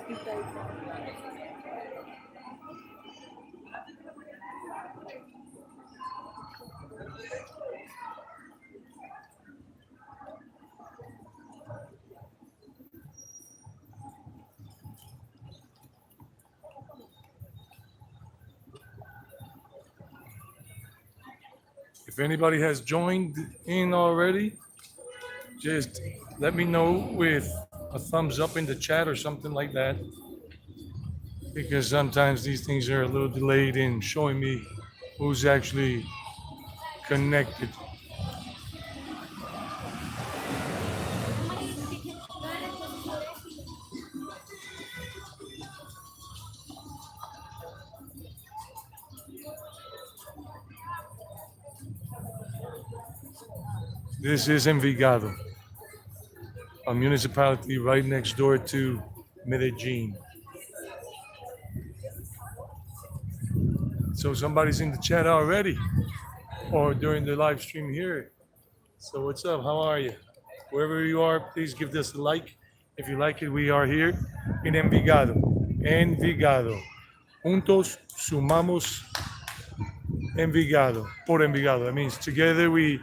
If anybody has joined in already, just let me know with a thumbs up in the chat or something like that, because sometimes these things are a little delayed in showing me who's actually connected. This is Envigado, a municipality right next door to Medellin. So somebody's in the chat already or during the live stream here. So what's up? How are you? Wherever you are, please give this a like. If you like it, we are here in Envigado. Envigado. Juntos sumamos Envigado. Por Envigado. That means together we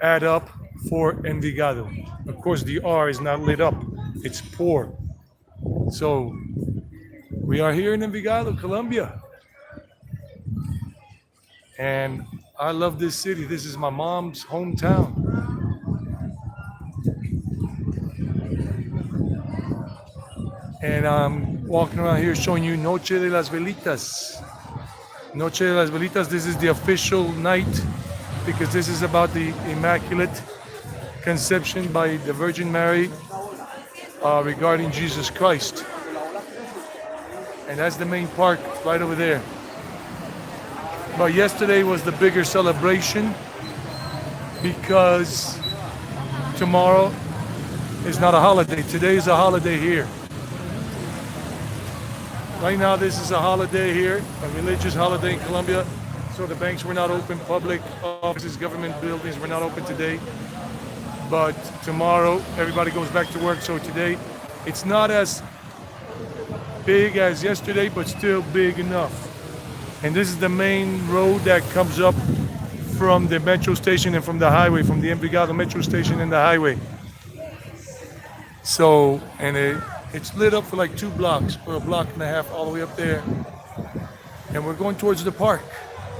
add up for Envigado. Of course, the R is not lit up. It's por. So we are here in Envigado, Colombia. And I love this city. This is my mom's hometown. And I'm walking around here showing you Noche de las Velitas. Noche de las Velitas, this is the official night because this is about the Immaculate Conception by the Virgin Mary regarding Jesus Christ. And that's the main park right over there. But yesterday was the bigger celebration because tomorrow is not a holiday. Today is a holiday here. Right now, this is a holiday here, a religious holiday in Colombia. So the banks were not open, public offices, government buildings were not open today. But tomorrow, everybody goes back to work. So today, it's not as big as yesterday, but still big enough. And this is the main road that comes up from the metro station and from the highway, from the Envigado metro station and the highway. So, and it's lit up for like 2 blocks or a block and a half all the way up there. And we're going towards the park.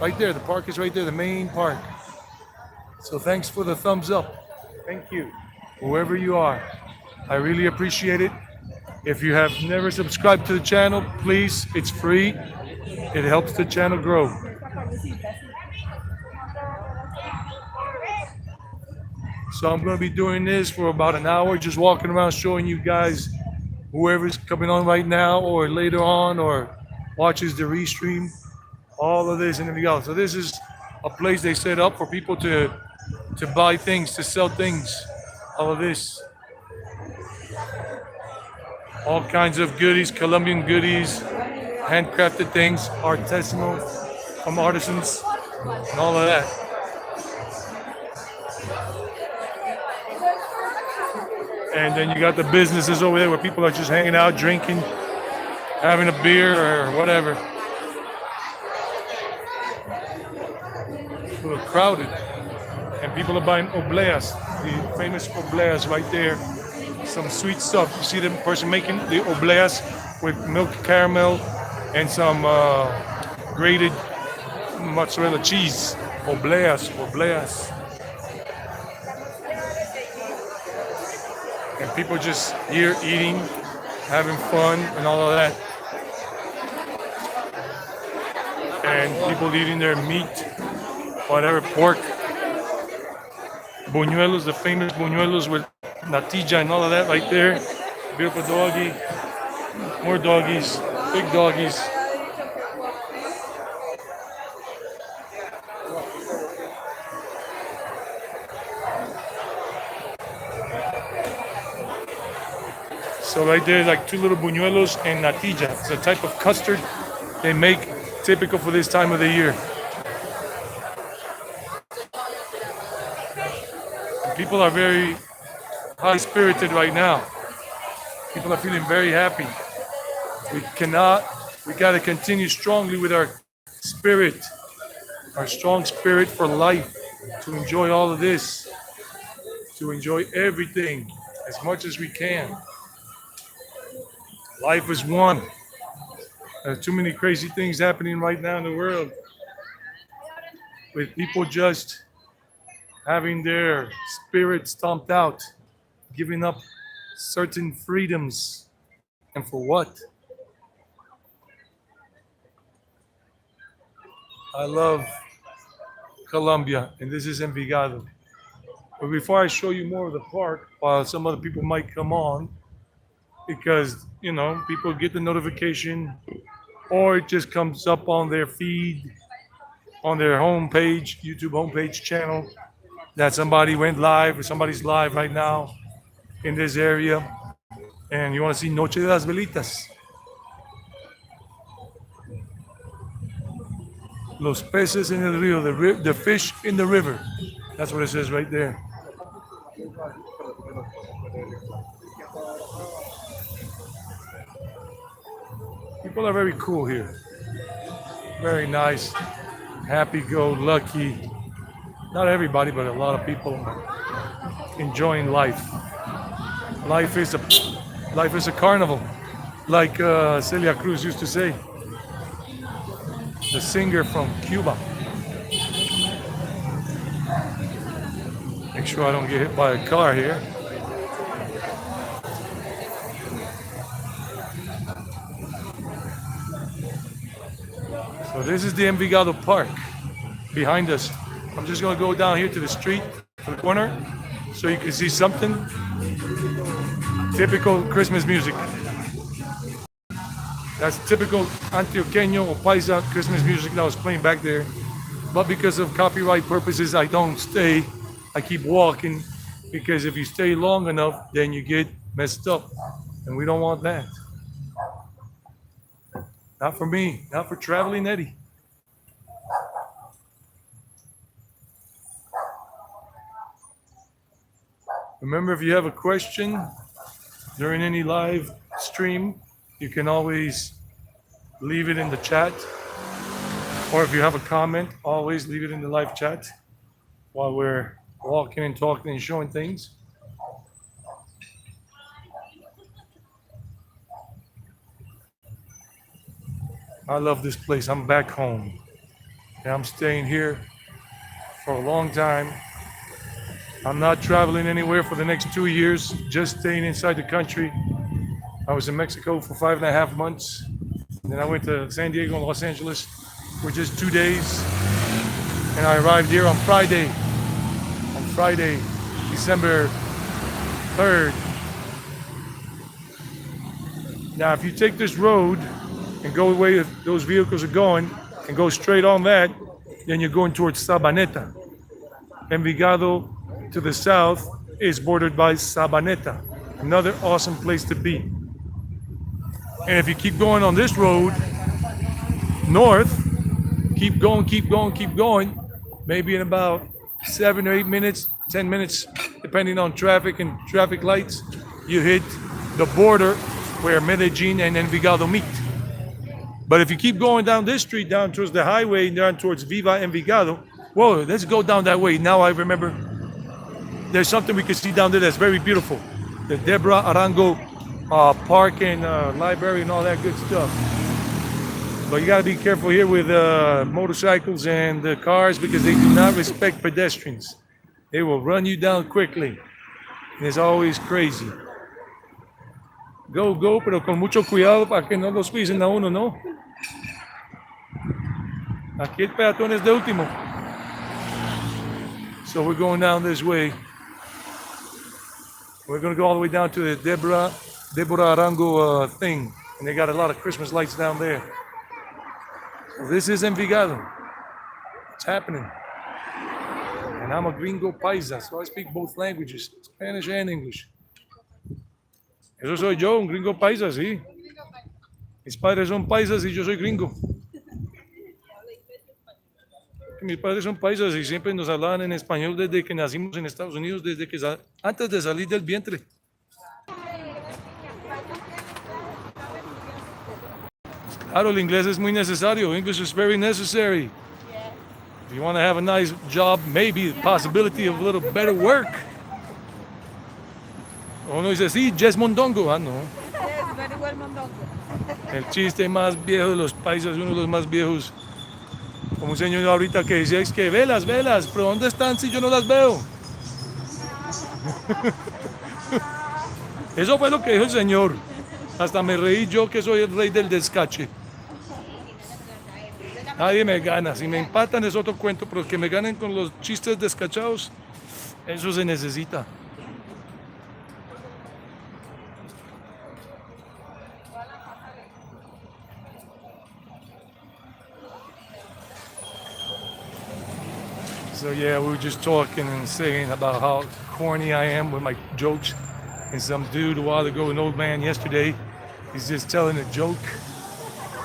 Right there, the park is right there, the main park. So thanks for the thumbs up. Thank you, whoever you are. I really appreciate it. If you have never subscribed to the channel, please, it's free. It helps the channel grow. So I'm going to be doing this for about an hour, just walking around showing you guys whoever's coming on right now or later on or watches the restream, all of this and everything else. So this is a place they set up for people to buy things, to sell things, all of this. All kinds of goodies, Colombian goodies, handcrafted things, artisanal from artisans, and all of that. And then you got the businesses over there where people are just hanging out, drinking, having a beer or whatever. A little crowded. And people are buying obleas, the famous obleas right there. Some sweet stuff. You see the person making the obleas with milk caramel and some grated mozzarella cheese. Obleas. And people just here eating, having fun, and all of that. And people eating their meat, whatever, pork. Buñuelos, the famous buñuelos with natilla and all of that right there. Beautiful doggy. More doggies, big doggies. So right there, like 2 little buñuelos and natilla. It's a type of custard they make typical for this time of the year. And people are very high-spirited right now. People are feeling very happy. We got to continue strongly with spirit, our strong spirit for life, to enjoy all of this, to enjoy everything as much as we can. Life is one. There's too many crazy things happening right now in the world with people just having their spirit stomped out, giving up certain freedoms. And for what? I love Colombia, and this is Envigado. But before I show you more of the park, while some other people might come on, because, people get the notification or it just comes up on their feed, on their homepage, YouTube homepage channel, that somebody went live or somebody's live right now in this area, and you want to see Noche de las Velitas. Los peces en el río, the fish in the river. That's what it says right there. People are very cool here. Very nice, happy-go-lucky. Not everybody, but a lot of people enjoying life. Life is a carnival, like Celia Cruz used to say, the singer from Cuba. Make sure I don't get hit by a car here. So this is the Envigado Park behind us. I'm just going to go down here to the street, to the corner, so you can see something. Typical Christmas music. That's typical Antioqueño or Paisa Christmas music that was playing back there. But because of copyright purposes, I don't stay. I keep walking, because if you stay long enough, then you get messed up. And we don't want that. Not for me, not for Traveling Eddie. Remember, if you have a question during any live stream, you can always leave it in the chat. Or if you have a comment, always leave it in the live chat while we're walking and talking and showing things. I love this place. I'm back home. And I'm staying here for a long time. I'm not traveling anywhere for the next 2 years, just staying inside the country. I was in Mexico for 5.5 months. Then I went to San Diego and Los Angeles for just 2 days. And I arrived here on Friday, December 3rd. Now, if you take this road and go the way those vehicles are going and go straight on that, then you're going towards Sabaneta. Envigado to the south is bordered by Sabaneta, another awesome place to be. And if you keep going on this road north, keep going, maybe in about 7 or 8 minutes, 10 minutes, depending on traffic and traffic lights, you hit the border where Medellin and Envigado meet. But if you keep going down this street, down towards the highway, down towards Viva Envigado, whoa, let's go down that way. Now I remember there's something we can see down there that's very beautiful. The Deborah Arango Park and library and all that good stuff. But you got to be careful here with motorcycles and cars, because they do not respect pedestrians. They will run you down quickly. And it's always crazy. Go, pero con mucho cuidado para que no los pisen a uno, ¿no? Aquí el peatón es de último. So we're going down this way. We're going to go all the way down to the Deborah Arango thing. And they got a lot of Christmas lights down there. So this is Envigado. It's happening. And I'm a gringo paisa, so I speak both languages, Spanish and English. Eso soy yo, un gringo paisa, sí. Mis padres son paisas y yo soy gringo. Mis padres son paisas y siempre nos hablaban en español desde que nacimos en Estados Unidos, antes de salir del vientre. Claro, el inglés es muy necesario. English is very necessary. If you want to have a nice job, maybe the possibility of a little better work. Uno dice, sí, Jess Mondongo. Ah, no. Yes, very well, Mondongo. El chiste más viejo de los países, uno de los más viejos. Como un señor ahorita que dice, es que velas, velas, pero ¿dónde están si yo no las veo? Eso fue lo que dijo el señor. Hasta me reí yo que soy el rey del descache. Nadie me gana. Si me empatan es otro cuento, pero que me ganen con los chistes descachados, eso se necesita. So yeah, we were just talking and saying about how corny I am with my jokes. And some dude a while ago, an old man yesterday, he's just telling a joke.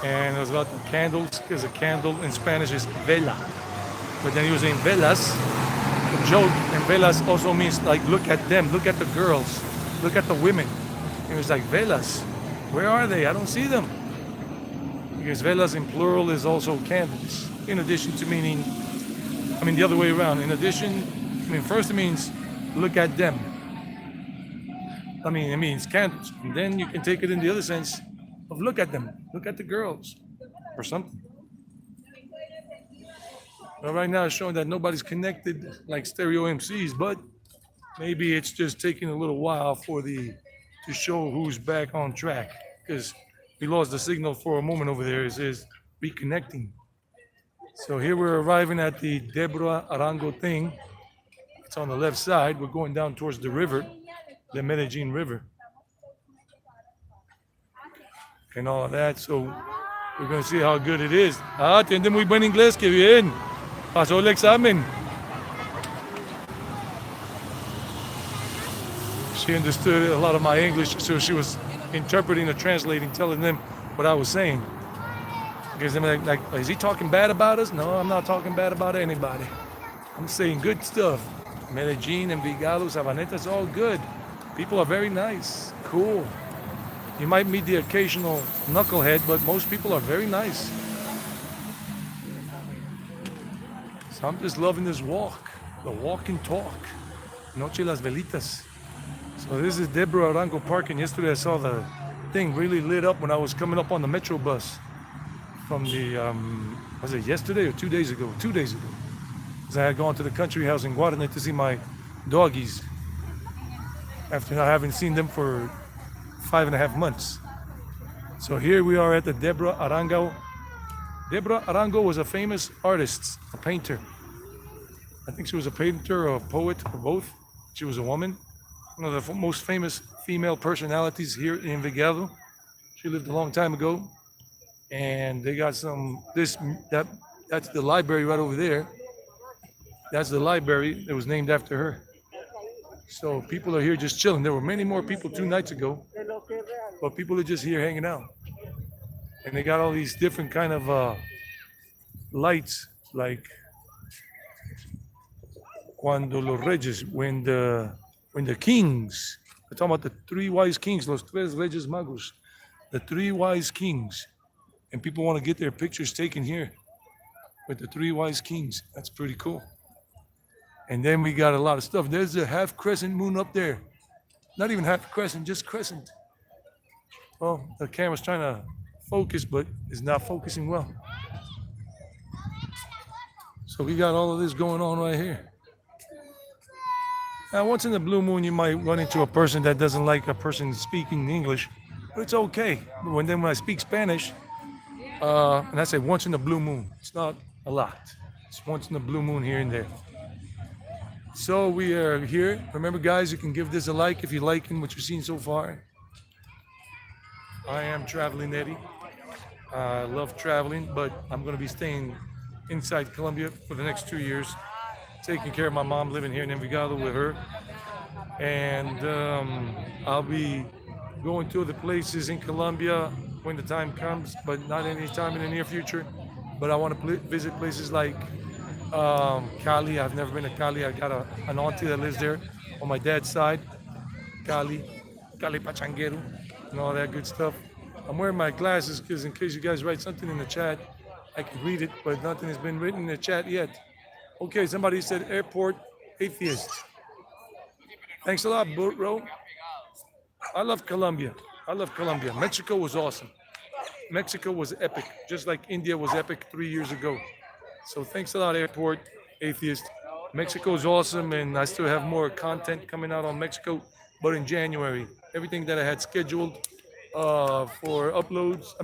And it was about the candles, because a candle in Spanish is vela. But then he was saying velas, a joke, and velas also means like look at them, look at the girls, look at the women. And he was like, velas, where are they? I don't see them. Because velas in plural is also candles, in addition to meaning, the other way around. In addition, first it means look at them. It means candles. And then you can take it in the other sense of look at them, look at the girls, or something. Well, right now it's showing that nobody's connected like stereo MCs, but maybe it's just taking a little while to show who's back on track, because we lost the signal for a moment over there. It says reconnecting. So here we're arriving at the Deborah Arango thing. It's on the left side. We're going down towards the river, the Medellin River, and all of that. So we're going to see how good it is. Ah, entiende muy buen inglés, que bien. Pasó el examen. She understood a lot of my English, so she was interpreting or translating, telling them what I was saying. Because I'm like, is he talking bad about us? No, I'm not talking bad about anybody. I'm saying good stuff. Medellin, Envigado, Sabaneta, it's all good. People are very nice, cool. You might meet the occasional knucklehead, but most people are very nice. So I'm just loving this walk, the walk and talk. Noche las Velitas. So this is Deborah Arango Park, and yesterday I saw the thing really lit up when I was coming up on the metro bus from the, was it yesterday or 2 days ago? 2 days ago. Because I had gone to the country house in Guarane to see my doggies after I haven't seen them for 5.5 months. So here we are at the Deborah Arango. Deborah Arango was a famous artist, a painter. I think she was a painter or a poet or both. She was a woman. One of the most famous female personalities here in Envigado. She lived a long time ago. And they got that's the library right over there. That's the library that was named after her. So people are here just chilling. There were many more people 2 nights ago, but people are just here hanging out. And they got all these different kind of lights, like cuando los reyes, when the kings, we're talking about the 3 wise kings, los tres reyes magos, the 3 wise kings. And people want to get their pictures taken here with the 3 wise kings. That's pretty cool. And then we got a lot of stuff. There's a half crescent moon up there. Not even half crescent, just crescent. Well, the camera's trying to focus, but it's not focusing well. So we got all of this going on right here. Now, once in the blue moon, you might run into a person that doesn't like a person speaking English, but it's okay. When I speak Spanish, and I say once in the blue moon, it's not a lot. It's once in the blue moon here and there. So we are here. Remember, guys, you can give this a like if you're liking what you've seen so far. I am Traveling Eddie. I love traveling, but I'm going to be staying inside Colombia for the next 2 years, taking care of my mom, living here in Envigado with her. And I'll be going to other places in Colombia when the time comes, but not any time in the near future. But I want to visit places like Cali. I've never been to Cali. I got an auntie that lives there on my dad's side. Cali Pachanguero, and all that good stuff. I'm wearing my glasses because in case you guys write something in the chat, I can read it, but nothing has been written in the chat yet. Okay, somebody said airport atheist. Thanks a lot, bro. I love Colombia. I love Colombia. Mexico was awesome. Mexico was epic, just like India was epic 3 years ago. So thanks a lot, Airport Atheist. Mexico is awesome, and I still have more content coming out on Mexico. But in January, everything that I had scheduled for uploads,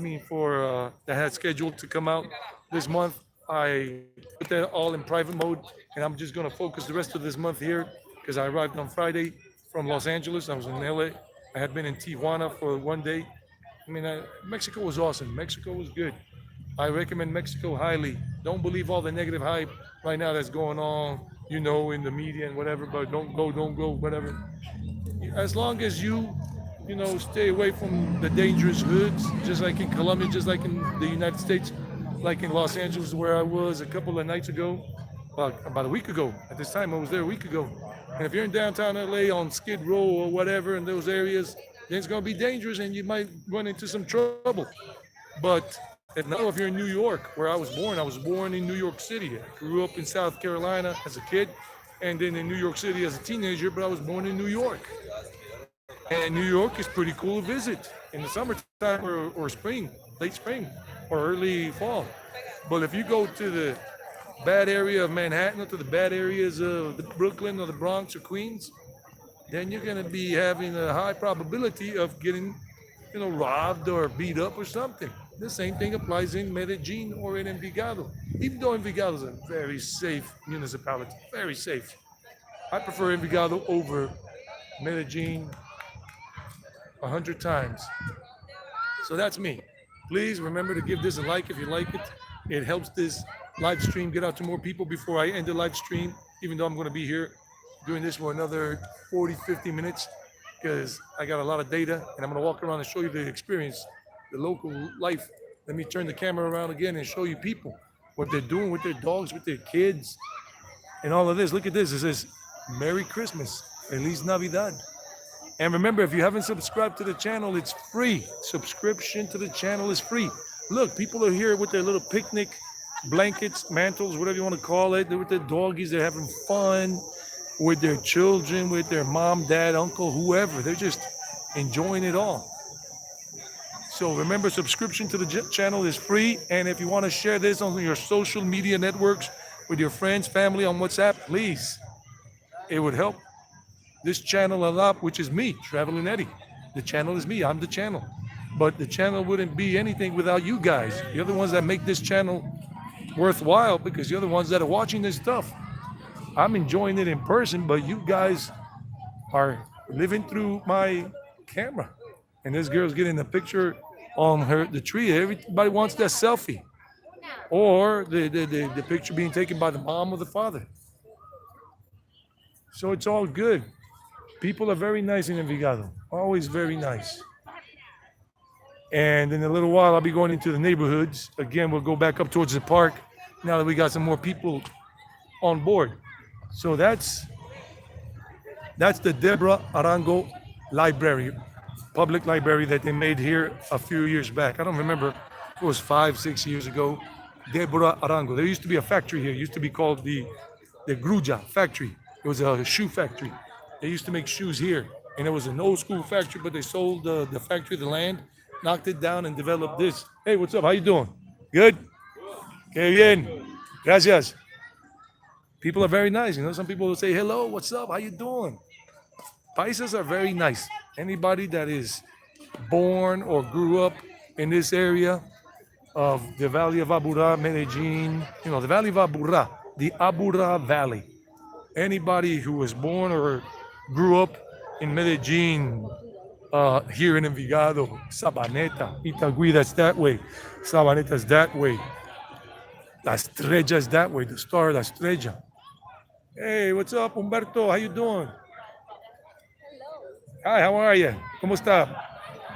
that I had scheduled to come out this month, I put that all in private mode, and I'm just gonna focus the rest of this month here because I arrived on Friday from Los Angeles. I was in LA. I had been in Tijuana for one day. Mexico was awesome. Mexico was good. I recommend Mexico highly. Don't believe all the negative hype right now that's going on, in the media and whatever, but don't go, whatever. As long as you stay away from the dangerous hoods, just like in Colombia, just like in the United States, like in Los Angeles, where I was a couple of nights ago, about a week ago. At this time, I was there a week ago. And if you're in downtown LA on Skid Row or whatever in those areas, then it's going to be dangerous and you might run into some trouble. But if you're in New York, where I was born in New York City. I grew up in South Carolina as a kid, and then in New York City as a teenager, but I was born in New York. And New York is pretty cool to visit in the summertime or spring, late spring, or early fall. But if you go to the bad area of Manhattan or to the bad areas of Brooklyn or the Bronx or Queens, then you're going to be having a high probability of getting, robbed or beat up or something. The same thing applies in Medellin or in Envigado. Even though Envigado is a very safe municipality, very safe. I prefer Envigado over Medellin 100 times. So that's me. Please remember to give this a like if you like it. It helps this live stream get out to more people before I end the live stream, even though I'm going to be here doing this for another 40, 50 minutes because I got a lot of data and I'm going to walk around and show you the experience, the local life. Let me turn the camera around again and show you people, what they're doing with their dogs, with their kids, and all of this. Look at this. It says, Merry Christmas, Feliz Navidad. And remember, if you haven't subscribed to the channel, it's free. Subscription to the channel is free. Look, people are here with their little picnic blankets, mantles, whatever you want to call it. They're with their doggies. They're having fun with their children, with their mom, dad, uncle, whoever. They're just enjoying it all. So remember, subscription to the channel is free. And if you want to share this on your social media networks with your friends, family on WhatsApp, please. It would help this channel a lot, which is me, Traveling Eddie. The channel is me. I'm the channel. But the channel wouldn't be anything without you guys. You're the ones that make this channel worthwhile because you're the ones that are watching this stuff. I'm enjoying it in person, but you guys are living through my camera. And this girl's getting a picture on the tree. Everybody wants that selfie. Or the picture being taken by the mom or the father. So it's all good. People are very nice in Envigado. Always very nice. And in a little while, I'll be going into the neighborhoods. Again, we'll go back up towards the park now that we got some more people on board. So that's the Deborah Arango Library, public library that they made here a few years back. I don't remember, it was 5, 6 years ago. Deborah Arango. There used to be a factory here. It used to be called the Gruja factory. It was a shoe factory. They used to make shoes here. And it was an old school factory, but they sold the factory, the land, knocked it down and developed this. Hey, what's up? How you doing? Good? Que bien. Gracias. People are very nice. Some people will say, hello, what's up? How you doing? Paisas are very nice. Anybody that is born or grew up in this area of the Valley of Aburrá, Medellin, the Valley of Aburrá, the Aburrá Valley. Anybody who was born or grew up in Medellin, here in Envigado, Sabaneta, Itagüí, that's that way. Sabaneta's that way. La Estrella is that way, the star, La Estrella. Hey, what's up, Humberto? How you doing? Hi, how are you? ¿Cómo está?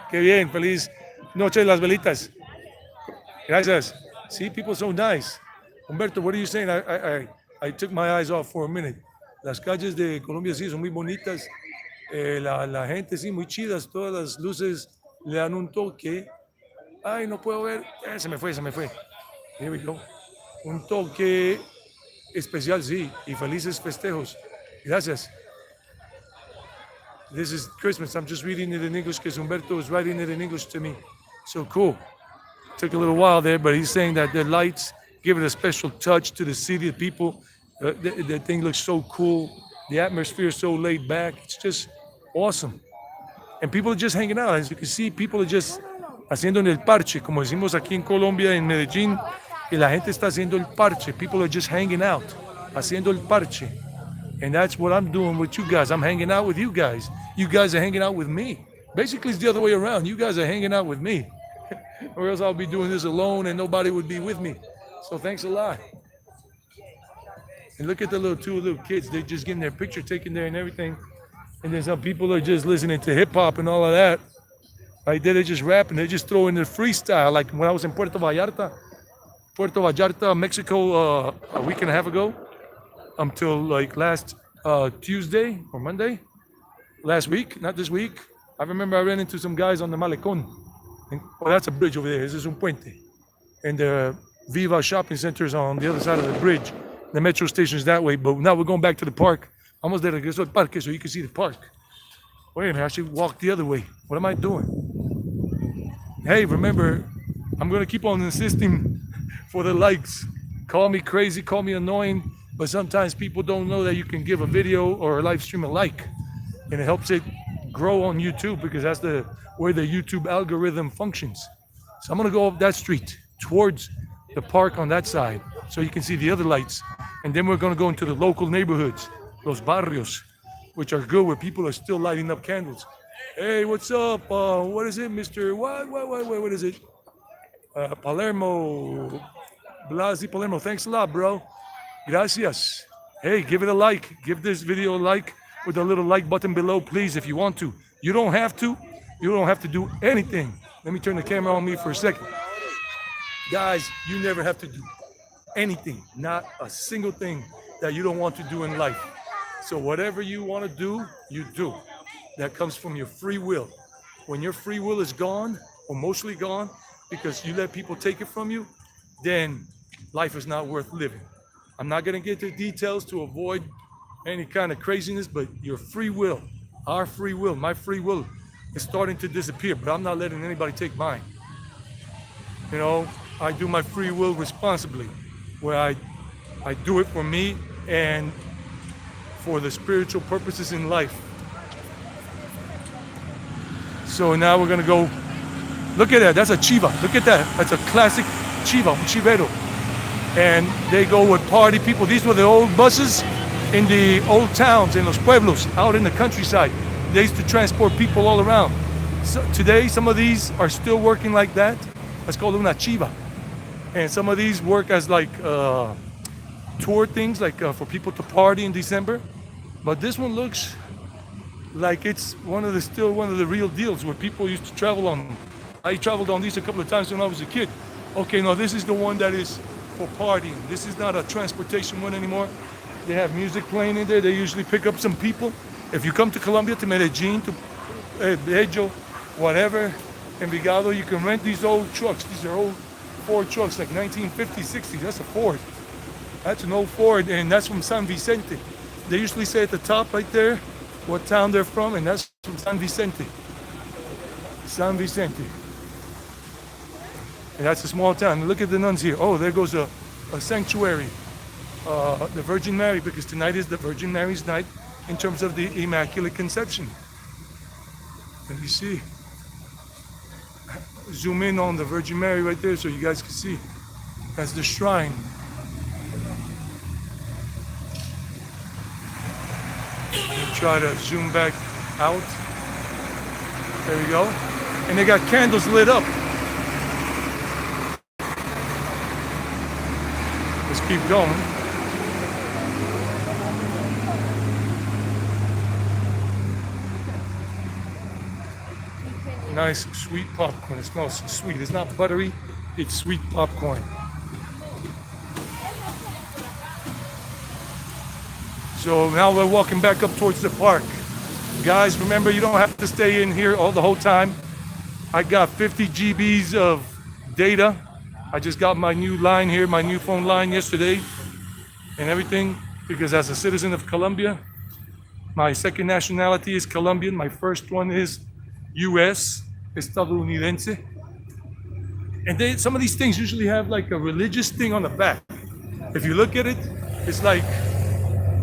Qué bien, feliz Noche de las Velitas. Gracias. See, people are so nice. Humberto, what are you saying? I took my eyes off for a minute. Las calles de Colombia sí son muy bonitas. La gente sí muy chidas. Todas las luces le dan un toque Ay, no puedo ver. Se me fue, se me fue. Here we go. Un toque especial, sí. Y felices festejos. Gracias. This is Christmas. I'm just reading it in English because Humberto is writing it in English to me. So cool. Took a little while there, but he's saying that the lights give it a special touch to the city. The people, the thing looks so cool. The atmosphere is so laid back. It's just awesome. And people are just hanging out. As you can see, people are just haciendo en el parche, como decimos aquí en Colombia, en Medellín, y la gente está haciendo el parche. People are just hanging out, haciendo el parche. And that's what I'm doing with you guys. I'm hanging out with you guys. You guys are hanging out with me. Basically, it's the other way around. You guys are hanging out with me. Or else I'll be doing this alone and nobody would be with me. So thanks a lot. And look at the two little kids. They're just getting their picture taken there and everything. And then some people are just listening to hip hop and all of that. Right there, they're just rapping. They're just throwing their freestyle. Like when I was in Puerto Vallarta, Mexico, a week and a half ago, until like last Tuesday or Monday, last week, not this week. I remember I ran into some guys on the Malecón. Oh, that's a bridge over there. This is un puente. And the Viva shopping center is on the other side of the bridge. The metro station is that way, but now we're going back to the park. Almost de regreso al parque, so you can see the park. Wait a minute, I should walk the other way. What am I doing? Hey, remember, I'm going to keep on insisting for the likes. Call me crazy, call me annoying, but sometimes people don't know that you can give a video or a live stream a like. And it helps it grow on YouTube because that's where the YouTube algorithm functions. So I'm going to go up that street towards the park on that side so you can see the other lights. And then we're going to go into the local neighborhoods, los barrios, which are good, where people are still lighting up candles. Hey, what's up? What is it, Mr. What is it? Palermo, Blasi Palermo. Thanks a lot, bro. Gracias. Hey, give it a like. Give this video a like with a little like button below, please, if you want to. You don't have to. You don't have to do anything. Let me turn the camera on me for a second. Guys, you never have to do anything, not a single thing that you don't want to do in life. So whatever you want to do, you do. That comes from your free will. When your free will is gone, or mostly gone, because you let people take it from you, then life is not worth living. I'm not going to get into details to avoid any kind of craziness, but your free will, our free will, my free will is starting to disappear, but I'm not letting anybody take mine. You know, I do my free will responsibly, where I do it for me and for the spiritual purposes in life. So now we're gonna go, look at that, that's a chiva, look at that, that's a classic chiva, un chivero. And they go with party people. These were the old buses in the old towns, in los pueblos, out in the countryside. They used to transport people all around. So today, some of these are still working like that. That's called una chiva. And some of these work as like tour things, like for people to party in December. But this one looks like it's still one of the real deals where people used to travel on. I traveled on these a couple of times when I was a kid. Okay, no, this is the one that is for partying. This is not a transportation one anymore. They have music playing in there. They usually pick up some people. If you come to Colombia, to Medellin, to Bello, whatever, Envigado, you can rent these old trucks. These are old Ford trucks, like 1950, 60. That's a Ford. That's an old Ford, and that's from San Vicente. They usually say at the top right there what town they're from, and that's from San Vicente. San Vicente. And that's a small town. Look at the nuns here. Oh, there goes a sanctuary. The Virgin Mary, because tonight is the Virgin Mary's night in terms of the Immaculate Conception. Let me see. Zoom in on the Virgin Mary right there so you guys can see. That's the shrine. Try to zoom back out. There we go. And they got candles lit up. Let's keep going. Nice sweet popcorn. It smells sweet. It's not buttery, it's sweet popcorn. So now we're walking back up towards the park. Guys, remember, you don't have to stay in here the whole time. I got 50 GBs of data. I just got my new line here, my new phone line yesterday and everything, because as a citizen of Colombia, my second nationality is Colombian. My first one is US, estadounidense. And some of these things usually have like a religious thing on the back. If you look at it, it's like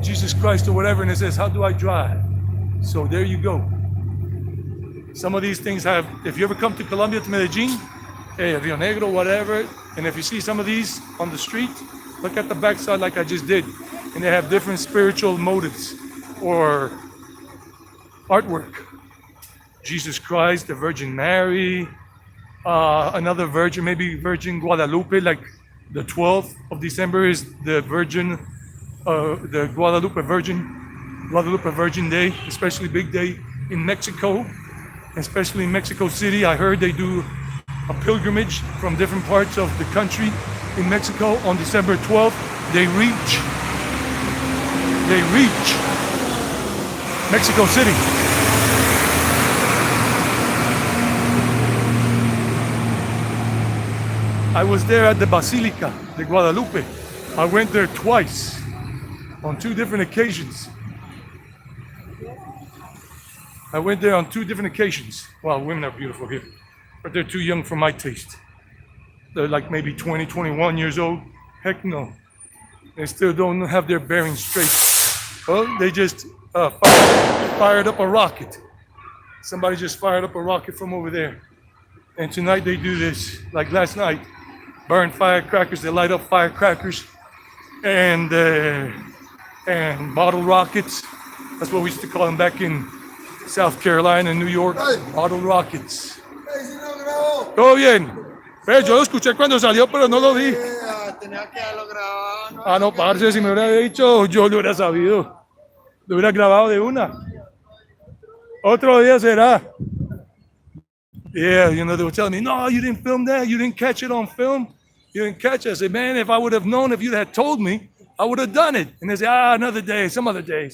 Jesus Christ or whatever, and it says, how do I drive? So there you go. Some of these things have, if you ever come to Colombia, to Medellin, Rio Negro, whatever, and if you see some of these on the street, look at the backside like I just did. And they have different spiritual motives or artwork. Jesus Christ, the Virgin Mary, another virgin, maybe Virgin Guadalupe, like the 12th of December is the Virgin, the Guadalupe Virgin Day, especially big day in Mexico, especially in Mexico City. I heard they do a pilgrimage from different parts of the country in Mexico on December 12th. They reach Mexico City. I was there at the Basilica de Guadalupe. I went there twice on two different occasions. Wow, women are beautiful here, but they're too young for my taste. They're like maybe 20, 21 years old. Heck no. They still don't have their bearings straight. Well, they just fired up a rocket. Somebody just fired up a rocket from over there. And tonight they do this, like last night, burn firecrackers. They light up firecrackers and bottle rockets. That's what we used to call them back in South Carolina and New York. Bottle rockets. Todo bien. Pues yo lo escuché cuando salió, pero no lo vi. Tenía que haberlo grabado, ¿no? Ah, no, parce, si me hubiera dicho, yo lo hubiera sabido. Lo hubiera grabado de una. Otro día será. Yeah, you know, they were telling me, no, you didn't film that. You didn't catch it on film. You didn't catch it. I said, man, if I would have known, if you had told me, I would have done it. And they say, another day, some other day.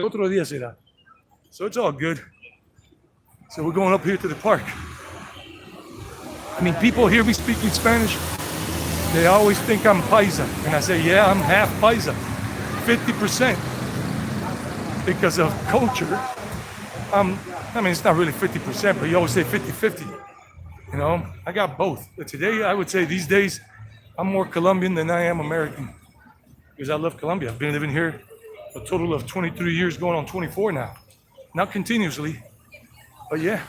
Otro día será. So it's all good. So we're going up here to the park. I mean, people hear me speaking Spanish. They always think I'm Paisa. And I say, yeah, I'm half Paisa. 50%. Because of culture. I mean, it's not really 50%, but you always say 50-50. You know, I got both. But today, I would say these days, I'm more Colombian than I am American. Because I love Colombia. I've been living here a total of 23 years, going on 24 now. Not continuously, but yeah.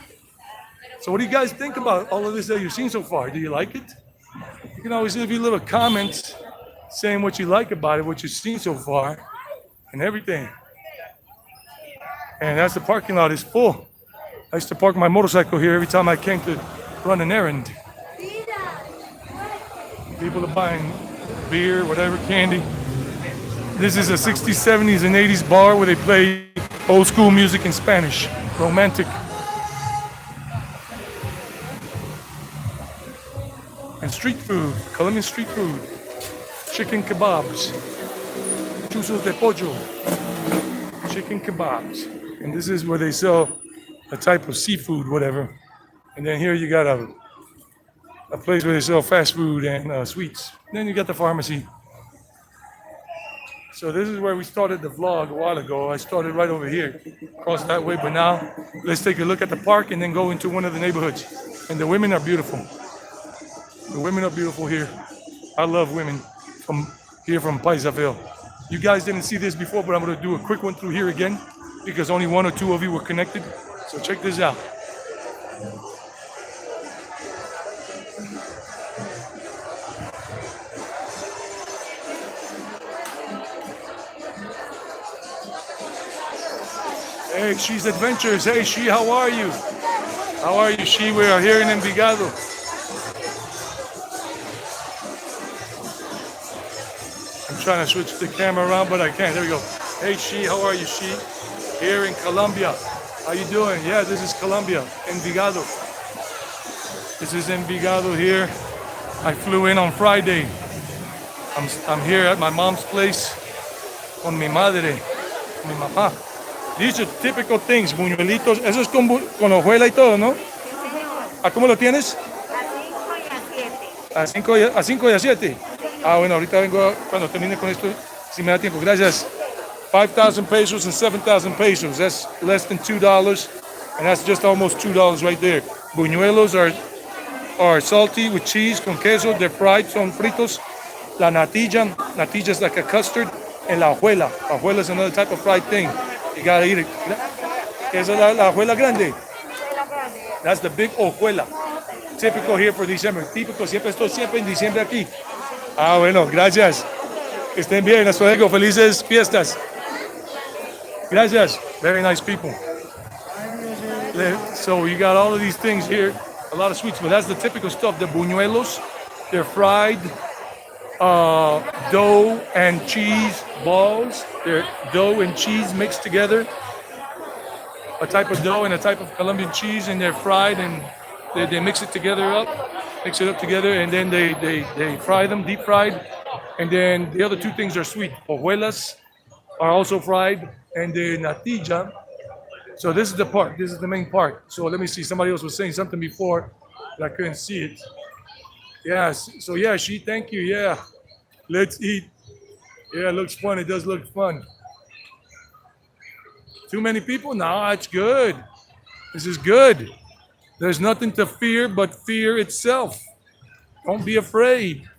So what do you guys think about all of this that you've seen so far? Do you like it? You can always leave your little comments saying what you like about it, what you've seen so far, and everything. And that's the parking lot is full. I used to park my motorcycle here every time I came to run an errand. People are buying beer, whatever, candy. This is a 60s, 70s, and 80s bar where they play old school music in Spanish, romantic. And street food, Colombian street food, chicken kebabs, chuzos de pollo, chicken kebabs. And this is where they sell a type of seafood, whatever. And then here you got a place where they sell fast food and sweets. And then you got the pharmacy. So this is where we started the vlog a while ago. I started right over here, across that way. But now let's take a look at the park and then go into one of the neighborhoods. And the women are beautiful. The women are beautiful here. I love women from here from Paisaville. You guys didn't see this before, but I'm going to do a quick one through here again because only one or two of you were connected. So check this out. Hey, She's Adventures. Hey, She, how are you? How are you, She? We are here in Envigado. I'm trying to switch the camera around, but I can't. There we go. Hey, She, how are you, She? Here in Colombia. How you doing? Yeah, this is Colombia, Envigado. This is Envigado here. I flew in on Friday. I'm here at my mom's place con mi madre, mi mamá. These are typical things, buñuelitos. Eso es con hojuela y todo, ¿no? ¿A cómo lo tienes? A 5 y a 7. A 5 y a 7. Ah, bueno, ahorita vengo cuando termine con esto, si me da tiempo. Gracias. 5,000 pesos and 7,000 pesos. That's less than $2. And that's just almost $2 right there. Buñuelos are salty with cheese, con queso. They're fried, son fritos. La natilla. Natilla is like a custard. And la hojuela. La hojuela is another type of fried thing. You gotta eat it. Esa es la hojuela grande. That's the big hojuela. Typical here for December. Típico, estoy siempre en diciembre aquí. Ah, bueno, gracias. Que estén bien. Hasta luego. Felices fiestas. Gracias. Very nice people. So you got all of these things here. A lot of sweets, but that's the typical stuff. The buñuelos, they're fried dough and cheese balls. They're dough and cheese mixed together. A type of dough and a type of Colombian cheese, and they're fried and they mix it up together, and then they fry them, deep fried. And then the other two things are sweet. Hojuelas are also fried, and the natilla. So this is the part. This is the main part. So let me see. Somebody else was saying something before, but I couldn't see it. Yes. So yeah, thank you. Yeah. Let's eat. Yeah, it looks fun. It does look fun. Too many people? No, it's good. This is good. There's nothing to fear but fear itself. Don't be afraid.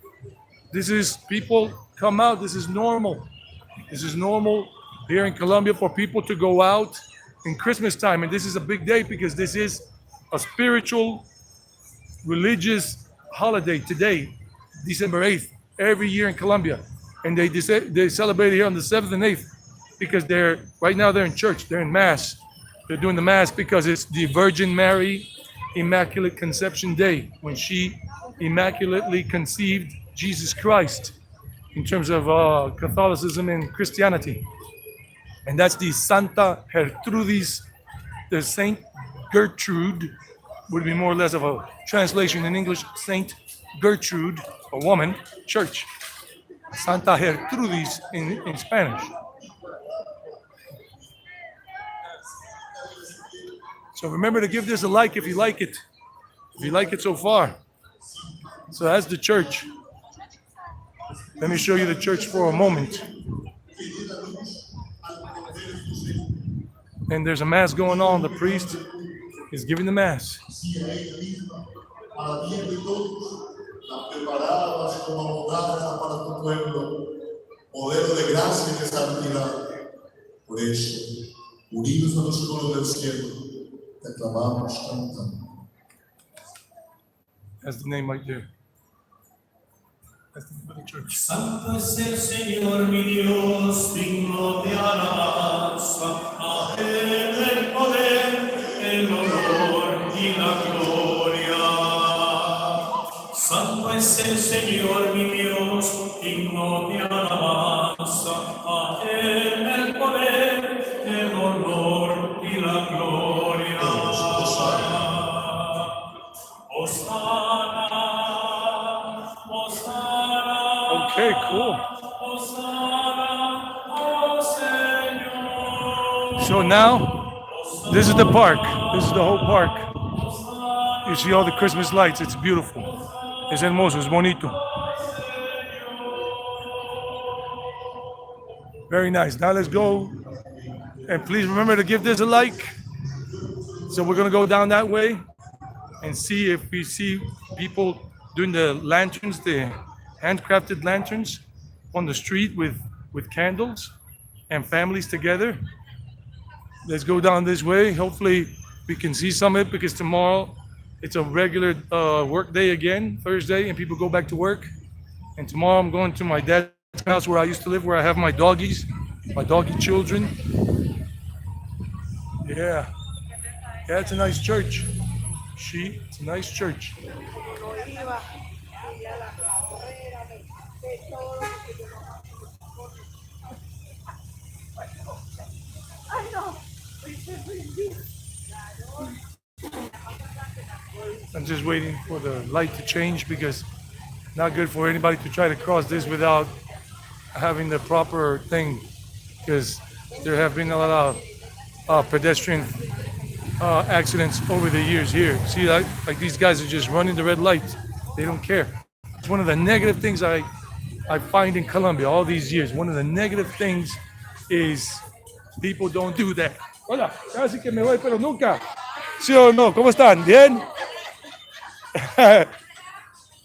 This is people come out. This is normal. This is normal here in Colombia for people to go out in Christmas time. And this is a big day because this is a spiritual, religious holiday today, December 8th, every year in Colombia. And they celebrate here on the 7th and 8th because right now they're in church, they're in Mass. They're doing the Mass because it's the Virgin Mary Immaculate Conception Day, when she immaculately conceived Jesus Christ in terms of Catholicism and Christianity. And that's the Santa Gertrudis, the Saint Gertrude, would be more or less of a translation in English, Saint Gertrude, a woman, church. Santa Gertrudis in Spanish. So remember to give this a like if you like it. If you like it so far. So that's the church. Let me show you the church for a moment. And there's a mass going on. The priest is giving the mass. Modelo de gracia y de santidad. Por eso, unidos a los coros del cielo, te aclamamos cantando. That's the name right there. That's the name of the church. Santo es el Señor mi Dios, digno de alabanza. A Él el poder, el honor y la gloria. Santo es el Señor mi Dios, digno de alabanza. A Él el poder, el honor y la gloria. Hosanna, Hosanna. Okay, cool. Hosanna, oh Señor. So now, this is the park. This is the whole park. You see all the Christmas lights. It's beautiful. Es hermoso, es bonito. Very nice. Now let's go. And please remember to give this a like. So we're going to go down that way and see if we see people doing the lanterns, the handcrafted lanterns on the street with candles and families together. Let's go down this way. Hopefully we can see some of it because tomorrow it's a regular work day again, Thursday, and people go back to work. And tomorrow I'm going to my dad's house where I used to live, where I have my doggies, my doggy children. Yeah. Yeah, it's a nice church. It's a nice church. I'm just waiting for the light to change because not good for anybody to try to cross this without having the proper thing, because there have been a lot of pedestrian accidents over the years here. See, like these guys are just running the red light. They don't care. It's one of the negative things I find in Colombia all these years. One of the negative things is people don't do that. Hola, casi que me voy, pero nunca. ¿Sí o no? ¿Cómo están? ¿Bien?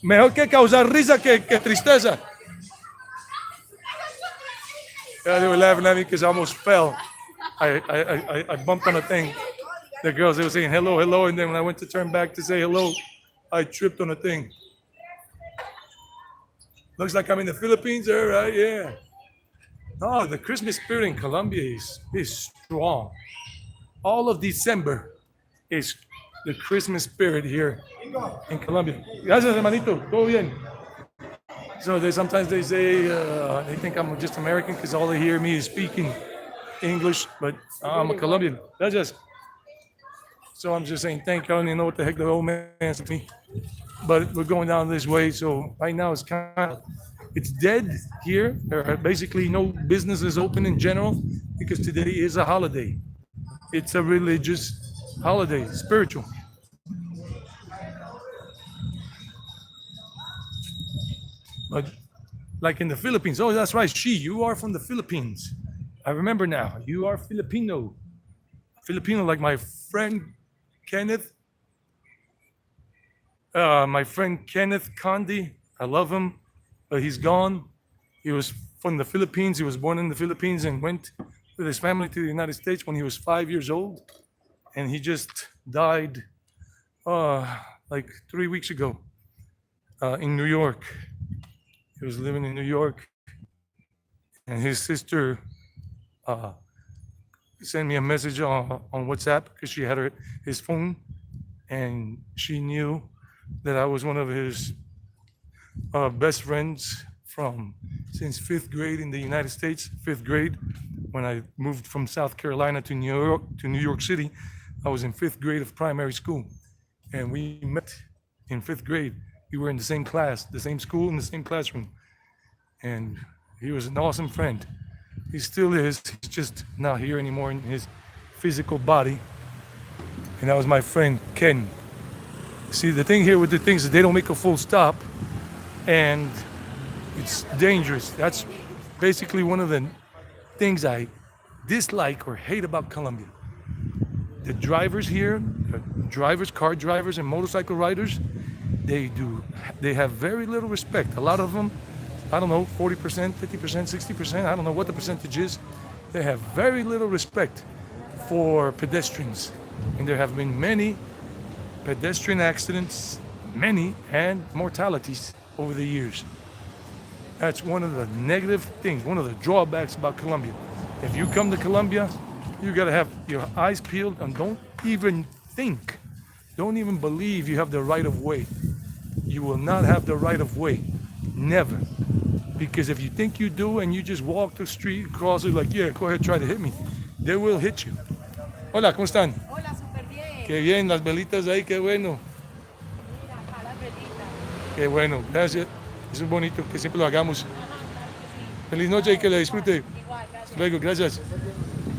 Mejor que causar risa que tristeza. Yeah, they were laughing at me because I almost fell. I bumped on a thing. The girls, they were saying hello, hello, and then when I went to turn back to say hello, I tripped on a thing. Looks like I'm in the Philippines, all right? Yeah. Oh, the Christmas spirit in Colombia is strong. All of December is the Christmas spirit here in Colombia. Gracias, hermanito. Todo bien. So sometimes they say they think I'm just American because all they hear me is speaking English, but I'm a Colombian. Gracias. So I'm just saying thank you. I don't even know what the heck the old man said to me. But we're going down this way. So right now it's dead here. There are basically no businesses open in general because today is a holiday. It's a religious holiday, spiritual. But like in the Philippines, oh, that's right. You are from the Philippines. I remember now. You are Filipino. Filipino, like my friend Kenneth. My friend Kenneth Condi. I love him, but he's gone. He was from the Philippines. He was born in the Philippines and went with his family to the United States when he was 5 years old. And he just died like 3 weeks ago in New York. He was living in New York, and his sister sent me a message on WhatsApp because she had his phone, and she knew that I was one of his best friends since 5th grade in the United States. 5th grade, when I moved from South Carolina to New York City, I was in 5th grade of primary school, and we met in 5th grade. We were in the same class, the same school, in the same classroom. And he was an awesome friend. He still is. He's just not here anymore in his physical body. And that was my friend, Ken. See, the thing here with the things is they don't make a full stop. And it's dangerous. That's basically one of the things I dislike or hate about Colombia. The drivers here, car drivers and motorcycle riders, they have very little respect. A lot of them, I don't know, 40%, 50%, 60%, I don't know what the percentage is. They have very little respect for pedestrians. And there have been many pedestrian accidents, and mortalities over the years. That's one of the negative things, one of the drawbacks about Colombia. If you come to Colombia, you gotta have your eyes peeled and don't even believe you have the right of way. You will not have the right of way. Never. Because if you think you do and you just walk the street, cross it like, yeah, go ahead, try to hit me. They will hit you. Hola, ¿cómo están? Hola, súper bien. Qué bien, las velitas ahí, qué bueno. Mira, acá las velitas. Qué bueno, gracias. Eso es bonito, que siempre lo hagamos. Feliz noche y que le disfrute. Igual, gracias. Luego, gracias.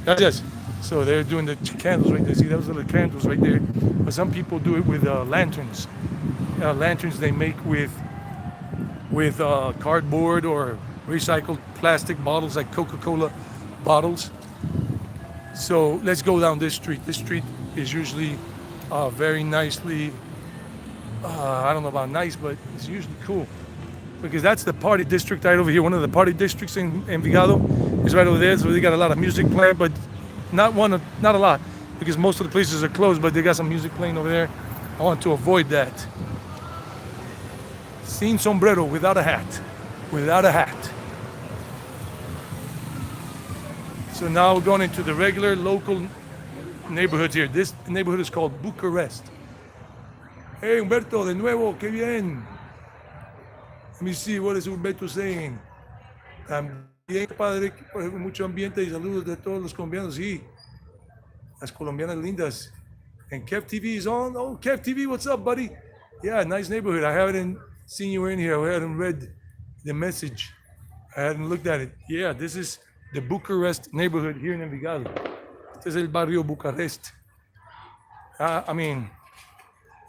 Gracias. So they're doing the candles right there. See, those are the candles right there. But some people do it with lanterns. Lanterns they make with cardboard or recycled plastic bottles like Coca-Cola bottles. So let's go down this street. This street is usually very nicely, I don't know about nice, but it's usually cool. Because that's the party district right over here. One of the party districts in Envigado is right over there. So they got a lot of music playing, but not a lot. Because most of the places are closed, but they got some music playing over there. I want to avoid that. Sin sombrero, without a hat. Without a hat. So now we're going into the regular local neighborhoods here. This neighborhood is called Bucharest. Hey, Humberto, de nuevo, qué bien. Let me see, what is Humberto saying? También, padre, mucho ambiente y saludos de todos los colombianos. Sí, las colombianas lindas. And Kev TV is on. Oh, Kev TV, what's up, buddy? Yeah, nice neighborhood. I haven't seen you in here. I hadn't read the message. I hadn't looked at it. Yeah, this is the Bucharest neighborhood here in Envigado. Este es el barrio Bucarest. I mean,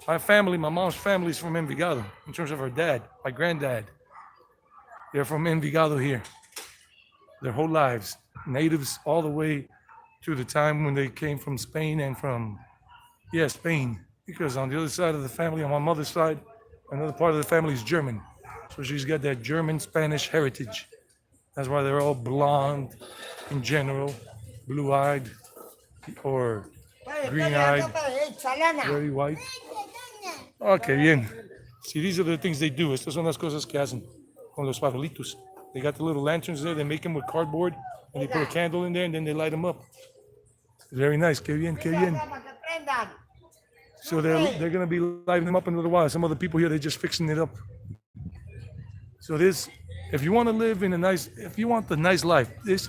My family, my mom's family is from Envigado. In terms of her dad, my granddad, they're from Envigado here. Their whole lives, natives all the way to the time when they came from Spain and from, yeah, Spain. Because on the other side of the family, on my mother's side, another part of the family is German. So she's got that German Spanish heritage. That's why they're all blonde in general, blue-eyed or green-eyed, very white. Okay, bien. See, these are the things they do. Estas son las cosas que hacen con los farolitos. They got the little lanterns there. They make them with cardboard, and they put a candle in there, and then they light them up. Very nice. Que bien, que bien. So they're gonna be lighting them up in a little while. Some other people here, they're just fixing it up. So this, if you want to live in a nice, if you want the nice life, this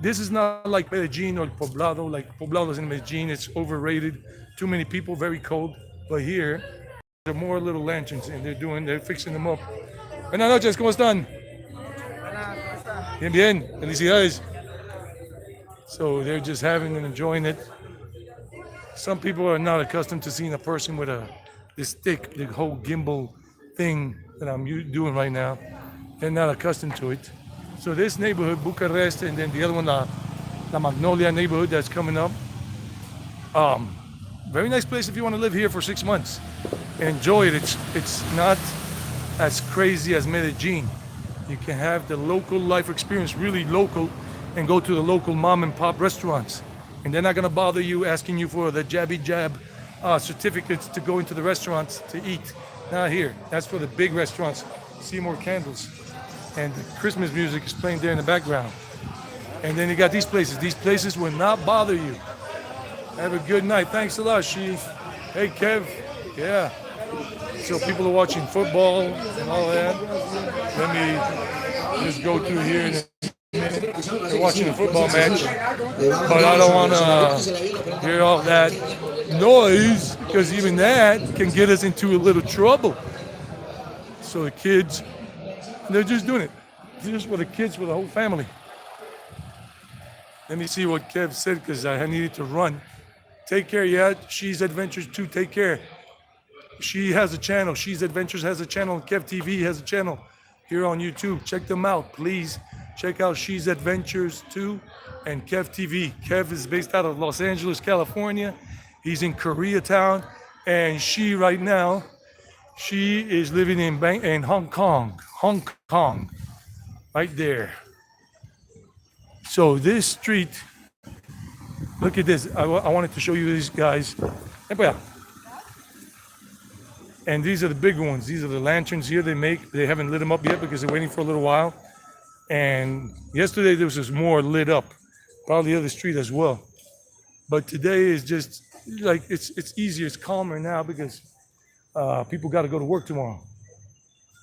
is not like Medellin or Poblado. Like Poblado's in Medellin, it's overrated. Too many people, very cold. But here, there are more little lanterns, and they're fixing them up. Buenas noches, ¿cómo están? Bien, bien. Felicidades. So they're just having and enjoying it. Some people are not accustomed to seeing a person with this thick, the whole gimbal thing that I'm doing right now. They're not accustomed to it. So this neighborhood, Bucharest, and then the other one, La Magnolia neighborhood that's coming up. Very nice place if you want to live here for 6 months. Enjoy it. It's not as crazy as Medellin. You can have the local life experience, really local, and go to the local mom and pop restaurants. And they're not gonna bother you asking you for the jabby jab certificates to go into the restaurants to eat. Not here. That's for the big restaurants. See more candles. And the Christmas music is playing there in the background. And then you got these places. These places will not bother you. Have a good night. Thanks a lot, Chief. Hey, Kev. Yeah. So people are watching football and all that. Let me just go through here in a minute. They're watching a football match. But I don't want to hear all that noise because even that can get us into a little trouble. So the kids, they're just doing it. Just for the kids, for the whole family. Let me see what Kev said because I needed to run. Take care, yeah. She's Adventures too. Take care. She has a channel. She's Adventures has a channel. Kev TV has a channel here on YouTube. Check them out, please. Check out She's Adventures 2 and Kev TV. Kev is based out of Los Angeles, California. He's in Koreatown. And she right now, she is living in Hong Kong. Hong Kong. Right there. So this street, look at this. I wanted to show you these guys. And these are the big ones. These are the lanterns here they make. They haven't lit them up yet because they're waiting for a little while. And yesterday there was just more lit up. Probably the other street as well. But today is just like, it's easier, it's calmer now because people got to go to work tomorrow.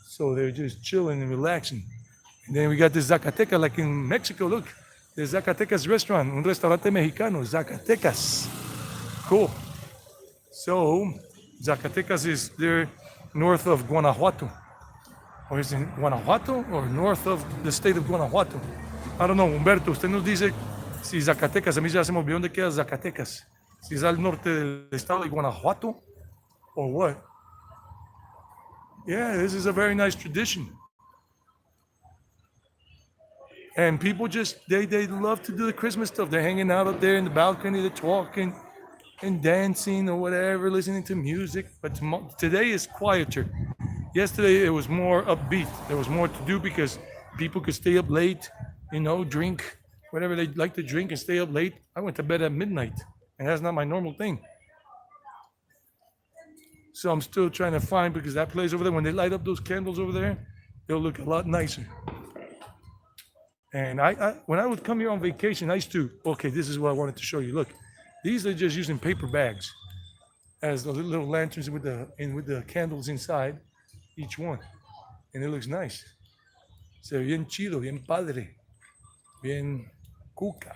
So they're just chilling and relaxing. And then we got this Zacateca like in Mexico. Look, the Zacatecas restaurant, un restaurante mexicano, Zacatecas. Cool. So Zacatecas is there north of Guanajuato. Or is it Guanajuato or north of the state of Guanajuato? I don't know, Humberto, usted nos dice si Zacatecas, a mí ya se me olvidó dónde queda Zacatecas. Si es al norte del estado de Guanajuato or what? Yeah, this is a very nice tradition. And people just, they love to do the Christmas stuff. They're hanging out up there in the balcony, they're talking and dancing or whatever, listening to music. But today is quieter. Yesterday it was more upbeat. There was more to do because people could stay up late, drink whatever they like to drink and stay up late. I went to bed at midnight, and that's not my normal thing. So I'm still trying to find, because that place over there, when they light up those candles over there, they'll look a lot nicer. And I when I would come here on vacation, I used to, okay, this is what I wanted to show you. Look, these are just using paper bags as the little lanterns with the candles inside, each one. And it looks nice. Se ve bien chido, bien padre, bien cuca,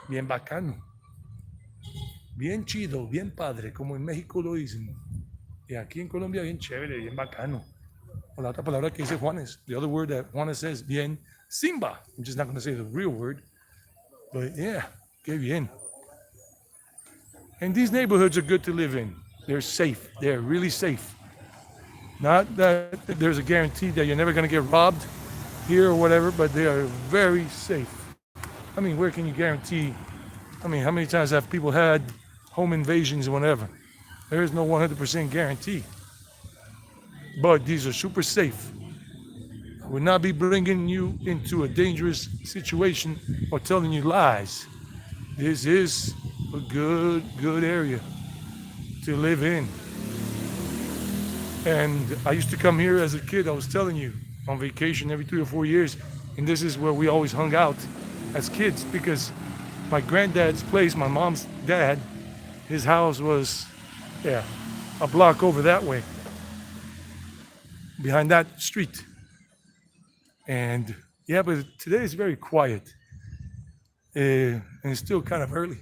bien bacano. Bien chido, bien padre, como en México lo dicen. Y aquí en Colombia, bien chévere, bien bacano. O la otra palabra que dice Juanes, the other word that Juanes says, bien simba. I'm just not going to say the real word. But yeah, que bien. And these neighborhoods are good to live in. They're safe. They're really safe. Not that there's a guarantee that you're never going to get robbed here or whatever, but they are very safe. I mean, where can you guarantee? I mean, how many times have people had home invasions or whatever? There is no 100% guarantee. But these are super safe. I would not be bringing you into a dangerous situation or telling you lies. This is a good area to live in. And I used to come here as a kid, I was telling you, on vacation every 3 or 4 years. And this is where we always hung out as kids because my granddad's place, my mom's dad, his house was, a block over that way, behind that street. And but today is very quiet. And it's still kind of early.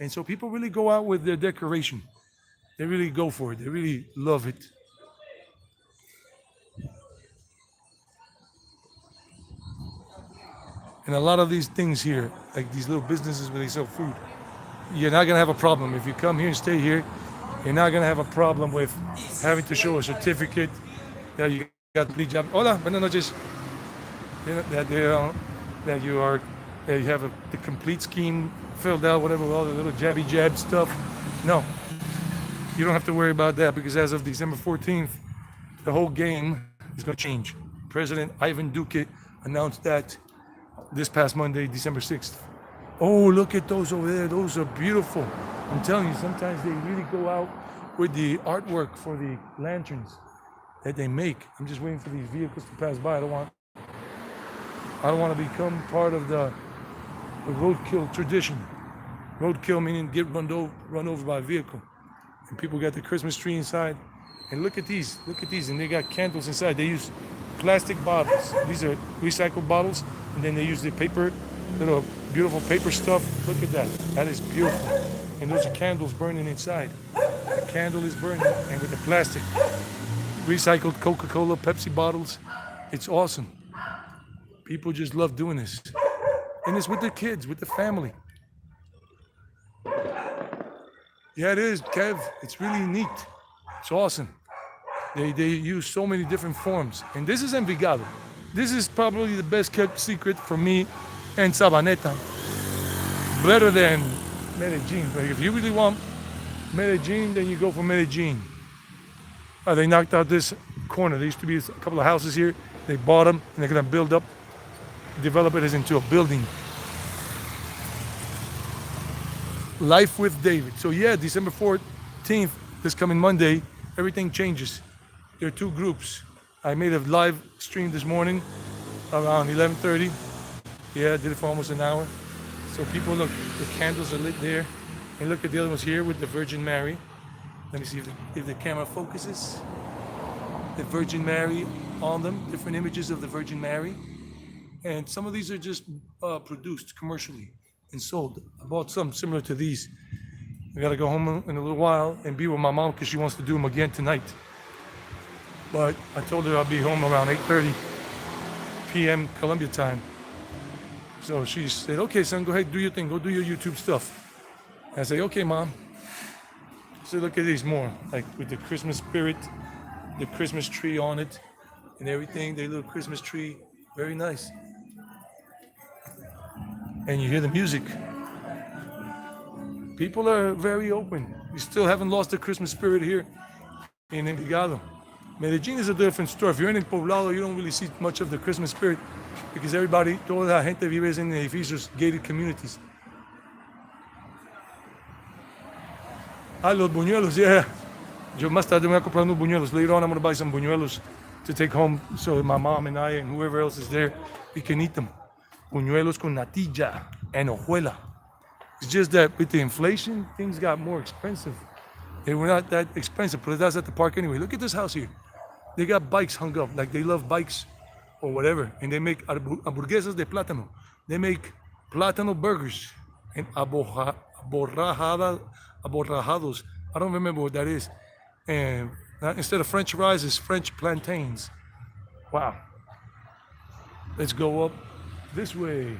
And so people really go out with their decoration. They really go for it. They really love it. And a lot of these things here, like these little businesses where they sell food, you're not going to have a problem. If you come here and stay here, you're not going to have a problem with having to show a certificate that you got the job. Hola, buenas noches. That you have the complete scheme filled out, whatever, all the little jabby jab stuff. No, you don't have to worry about that because as of December 14th, the whole game is going to change. President Ivan Duque announced that this past Monday, December 6th. Oh, look at those over there. Those are beautiful. I'm telling you, sometimes they really go out with the artwork for the lanterns that they make. I'm just waiting for these vehicles to pass by. I don't want to become part of the roadkill tradition. Roadkill meaning get run over by a vehicle. And people got the Christmas tree inside. And look at these, and they got candles inside. They use plastic bottles. These are recycled bottles, and then they use the paper, little beautiful paper stuff. Look at that. That is beautiful. And those are candles burning inside. The candle is burning, and with the plastic. Recycled Coca-Cola, Pepsi bottles. It's awesome. People just love doing this. And it's with their kids, with the family. Yeah, it is, Kev. It's really neat. It's awesome. They use so many different forms. And this is Envigado. This is probably the best kept secret for me and Sabaneta. Better than Medellin. But if you really want Medellin, then you go for Medellin. They knocked out this corner. There used to be a couple of houses here. They bought them, and they're going to build up, develop it as into a building. Life with David. So yeah, December 14th, this coming Monday, everything changes. There are two groups. I made a live stream this morning around 11:30. Yeah, I did it for almost an hour. So people look, the candles are lit there. And look at the other ones here with the Virgin Mary. Let me see if the camera focuses. The Virgin Mary on them, different images of the Virgin Mary. And some of these are just produced commercially and sold. I bought some similar to these. I gotta go home in a little while and be with my mom because she wants to do them again tonight. But I told her I'll be home around 8:30 p.m. Colombia time. So she said, okay, son, go ahead, do your thing. Go do your YouTube stuff. I say, okay, mom. So look at these more, like with the Christmas spirit, the Christmas tree on it and everything, the little Christmas tree, very nice. And you hear the music. People are very open. We still haven't lost the Christmas spirit here in Envigado. Medellin is a different story. If you're in El Poblado, you don't really see much of the Christmas spirit because everybody, toda la gente vive en edificios, gated communities. Los buñuelos, yeah. Yo más tarde me voy a comprar unos buñuelos. Later on, I'm going to buy some buñuelos to take home so my mom and I and whoever else is there, we can eat them. Buñuelos con natilla and hojuela. It's just that with the inflation, things got more expensive. They were not that expensive, but that's at the park anyway. Look at this house here. They got bikes hung up, like they love bikes or whatever. And they make hamburguesas de plátano. They make plátano burgers and aborrajados. I don't remember what that is. And instead of French fries, it's French plantains. Wow. Let's go up this way.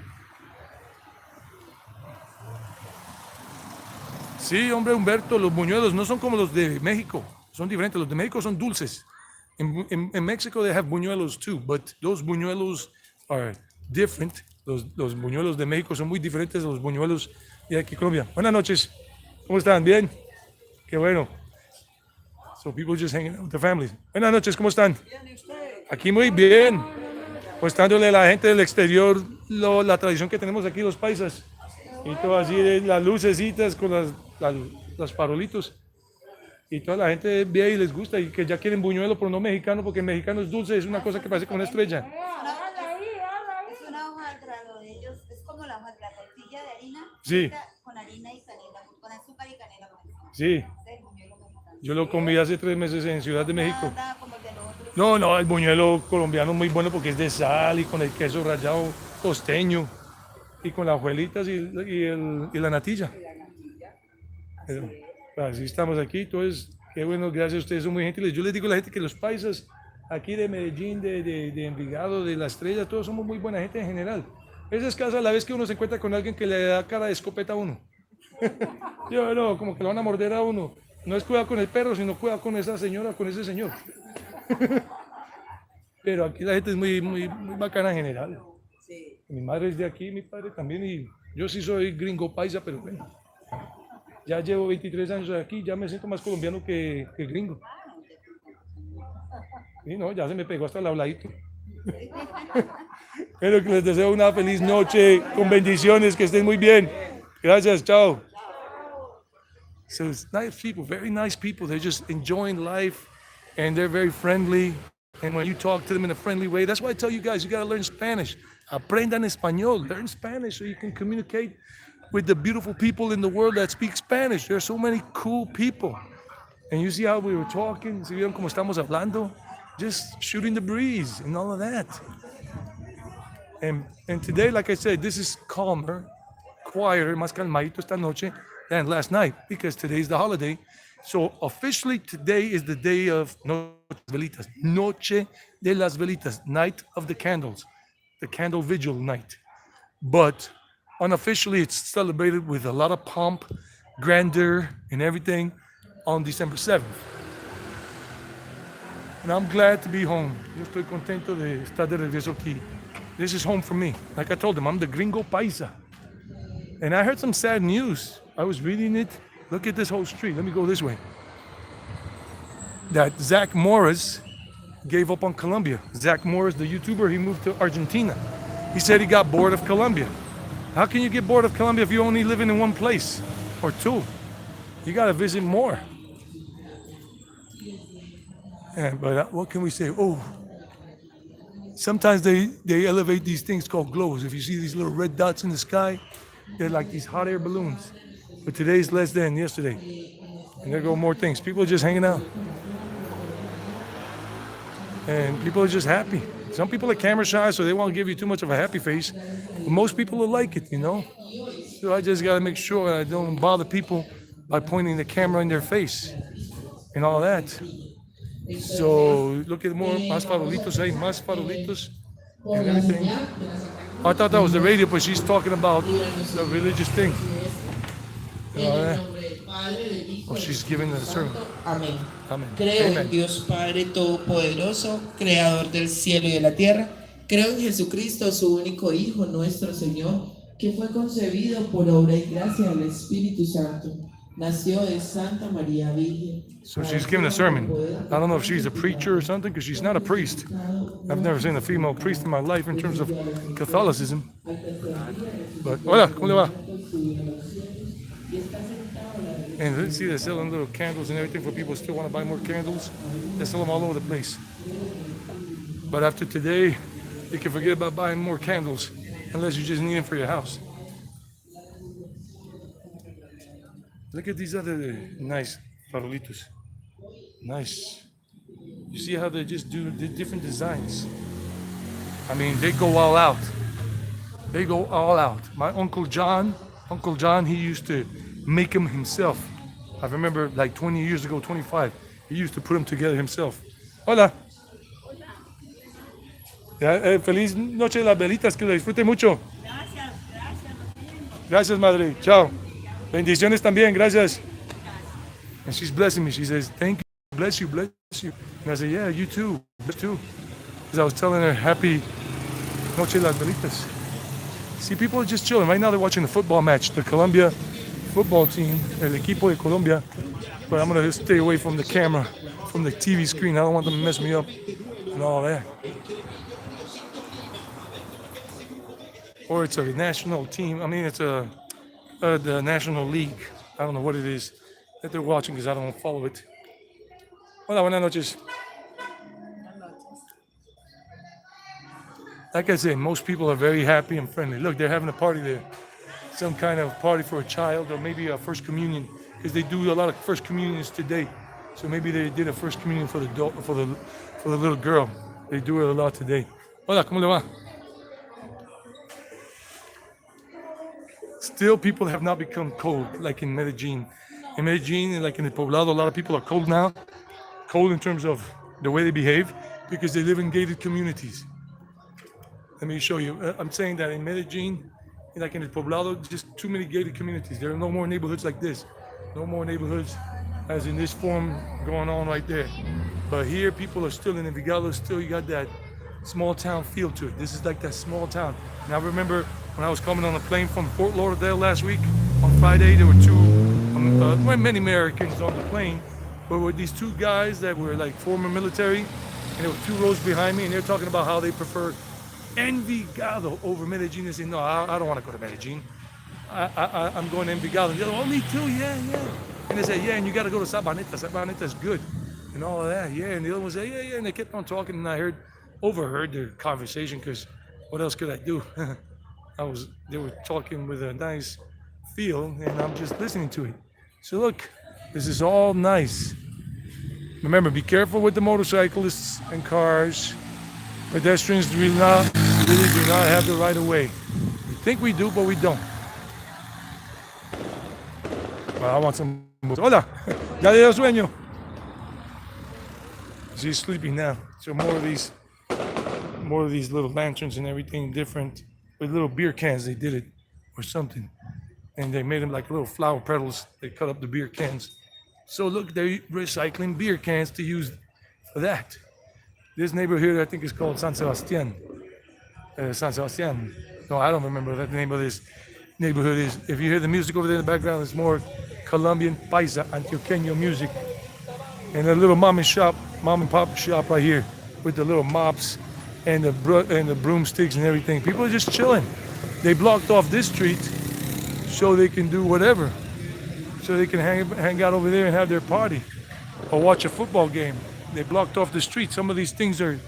Sí, hombre Humberto, los buñuelos no son como los de México, son diferentes. Los de México son dulces. In Mexico they have buñuelos too, but those buñuelos are different. Los buñuelos de México son muy diferentes a los buñuelos de aquí Colombia. Buenas noches, ¿cómo están? ¿Bien? Qué bueno. So people just hanging out with their families. Buenas noches, ¿cómo están? Aquí muy bien. Mostrándole a la gente del exterior la tradición que tenemos aquí los paisas. Y todo así, las lucecitas con las farolitos. Y toda la gente ve y les gusta y que ya quieren buñuelo, pero no mexicano, porque el mexicano es dulce, es una cosa que parece como una estrella. Es una hoja de grano de ellos, es como la hoja de la tortilla de harina. Sí. Con harina y canela, con azúcar y canela. Sí. Es el buñuelo mexicano. Yo lo comí hace 3 meses en Ciudad de México. Nada como el de los otros. No, el buñuelo colombiano es muy bueno porque es de sal y con el queso rallado costeño y con las hojuelitas y la natilla. Así estamos aquí, entonces, qué bueno, gracias, ustedes son muy gentiles. Yo les digo a la gente que los paisas aquí de Medellín, de Envigado, de La Estrella, todos somos muy buena gente en general. Es escasa la vez que uno se encuentra con alguien que le da cara de escopeta a uno. Yo no, como que lo van a morder a uno. No es cuidado con el perro, sino cuidado con esa señora, con ese señor. Pero aquí la gente es muy bacana en general. Mi madre es de aquí, mi padre también, y yo sí soy gringo paisa, pero bueno. Ya llevo 23 años aquí, ya me siento más colombiano que gringo. Y no, ya se me pegó hasta el habladito. Pero que les deseo una feliz noche, con bendiciones, que estén muy bien. Gracias, chao. So it's nice people, very nice people. They're just enjoying life and they're very friendly. And when you talk to them in a friendly way, that's why I tell you guys, you got to learn Spanish. Aprendan español, learn Spanish so you can communicate with the beautiful people in the world that speak Spanish. There are so many cool people. And you see how we were talking, ¿sí vieron cómo estamos hablando? Just shooting the breeze and all of that. And today, like I said, this is calmer, quieter, más calmadito esta noche than last night because today's the holiday. So officially today is the day of Velitas, Noche de las Velitas, night of the candles, the candle vigil night. But unofficially, it's celebrated with a lot of pomp, grandeur, and everything on December 7th. And I'm glad to be home. Yo estoy contento de estar de regreso aquí. This is home for me. Like I told them, I'm the gringo paisa. And I heard some sad news. I was reading it. Look at this whole street. Let me go this way. That Zach Morris gave up on Colombia. Zach Morris, the YouTuber, he moved to Argentina. He said he got bored of Colombia. How can you get bored of Colombia if you're only living in one place or two? You got to visit more. But what can we say? Oh, sometimes they elevate these things called globes. If you see these little red dots in the sky, they're like these hot air balloons. But today's less than yesterday. And there go more things. People are just hanging out. And people are just happy. Some people are camera shy, so they won't give you too much of a happy face. But most people will like it, you know? So I just got to make sure I don't bother people by pointing the camera in their face and all that. So look at more, más farolitos, más farolitos and everything. I thought that was the radio, but she's talking about the religious thing. Oh, she's giving the sermon. Amén. Amen. Creo Amen. en Dios Padre Todopoderoso, Creador del cielo y de la tierra. Creo en Jesucristo, su único Hijo, nuestro Señor, que fue concebido por obra y gracia del Espíritu Santo. Nació de Santa María Virgen. So she's giving a sermon. I don't know if she's a preacher or something, because she's not a priest. I've never seen a female priest in my life in terms of Catholicism. But, hola, ¿cómo le va? And let's see, they're selling little candles and everything for people who still want to buy more candles. They sell them all over the place. But after today, you can forget about buying more candles unless you just need them for your house. Look at these other nice farolitos. Nice. You see how they just do the different designs? I mean, they go all out. They go all out. My Uncle John, he used to make them himself. I remember like 20 years ago, 25, he used to put them together himself. Hola. Feliz noche de las velitas, que lo disfruten mucho. Gracias, madre. Chao. Bendiciones también, gracias. And she's blessing me. She says, thank you, bless you, bless you. And I said, yeah, you too, you too. Because I was telling her, happy Noche las Velitas. See, people are just chilling. Right now they're watching the football match, the Colombia football team, el equipo de Colombia. But I'm going to stay away from the camera, from the TV screen. I don't want them to mess me up and all that. Or it's a national team. I mean, it's the National League. I don't know what it is that they're watching because I don't follow it. Hola, buenas noches. Like I said, most people are very happy and friendly. Look, they're having a party there. Some kind of party for a child or maybe a first communion because they do a lot of first communions today. So maybe they did a first communion for the little girl. They do it a lot today. Hola, ¿cómo le va? Still, people have not become cold like in Medellin. In Medellin, like in the Poblado, a lot of people are cold now. Cold in terms of the way they behave because they live in gated communities. Let me show you. I'm saying that in Medellin, like in the Poblado, just too many gated communities. There are no more neighborhoods like this. No more neighborhoods as in this form going on right there. But here, people are still in Envigado. Still, you got that small town feel to it. This is like that small town. And I remember when I was coming on a plane from Fort Lauderdale last week, on Friday, there were many Americans on the plane, but with these two guys that were like former military, and there were two rows behind me, and they're talking about how they prefer Envigado over Medellin. They say, no, I don't want to go to Medellin. I'm going to Envigado. And the other, oh, me too, yeah. And they say, yeah, and you got to go to Sabaneta. Sabaneta's good, and all of that, yeah. And the other one say, yeah. And they kept on talking, and I overheard their conversation because what else could I do? They were talking with a nice feel, and I'm just listening to it. So look, this is all nice. Remember, be careful with the motorcyclists and cars. Pedestrians really do not have the right of way. We think we do, but we don't. Well, I want some. Hola, ya le dio sueño. She's sleeping now. So more of these little lanterns and everything different with little beer cans. They did it or something, and they made them like little flower petals. They cut up the beer cans. So look, they're recycling beer cans to use for that. This neighborhood, I think, is called San Sebastian. San Sebastian. No, I don't remember what the name of this neighborhood is. If you hear the music over there in the background, it's more Colombian, Paisa, Antioqueño music. And a little mom and pop shop right here with the little mops and the broomsticks and everything. People are just chilling. They blocked off this street so they can do whatever. So they can hang out over there and have their party or watch a football game. They blocked off the street. Some of these things are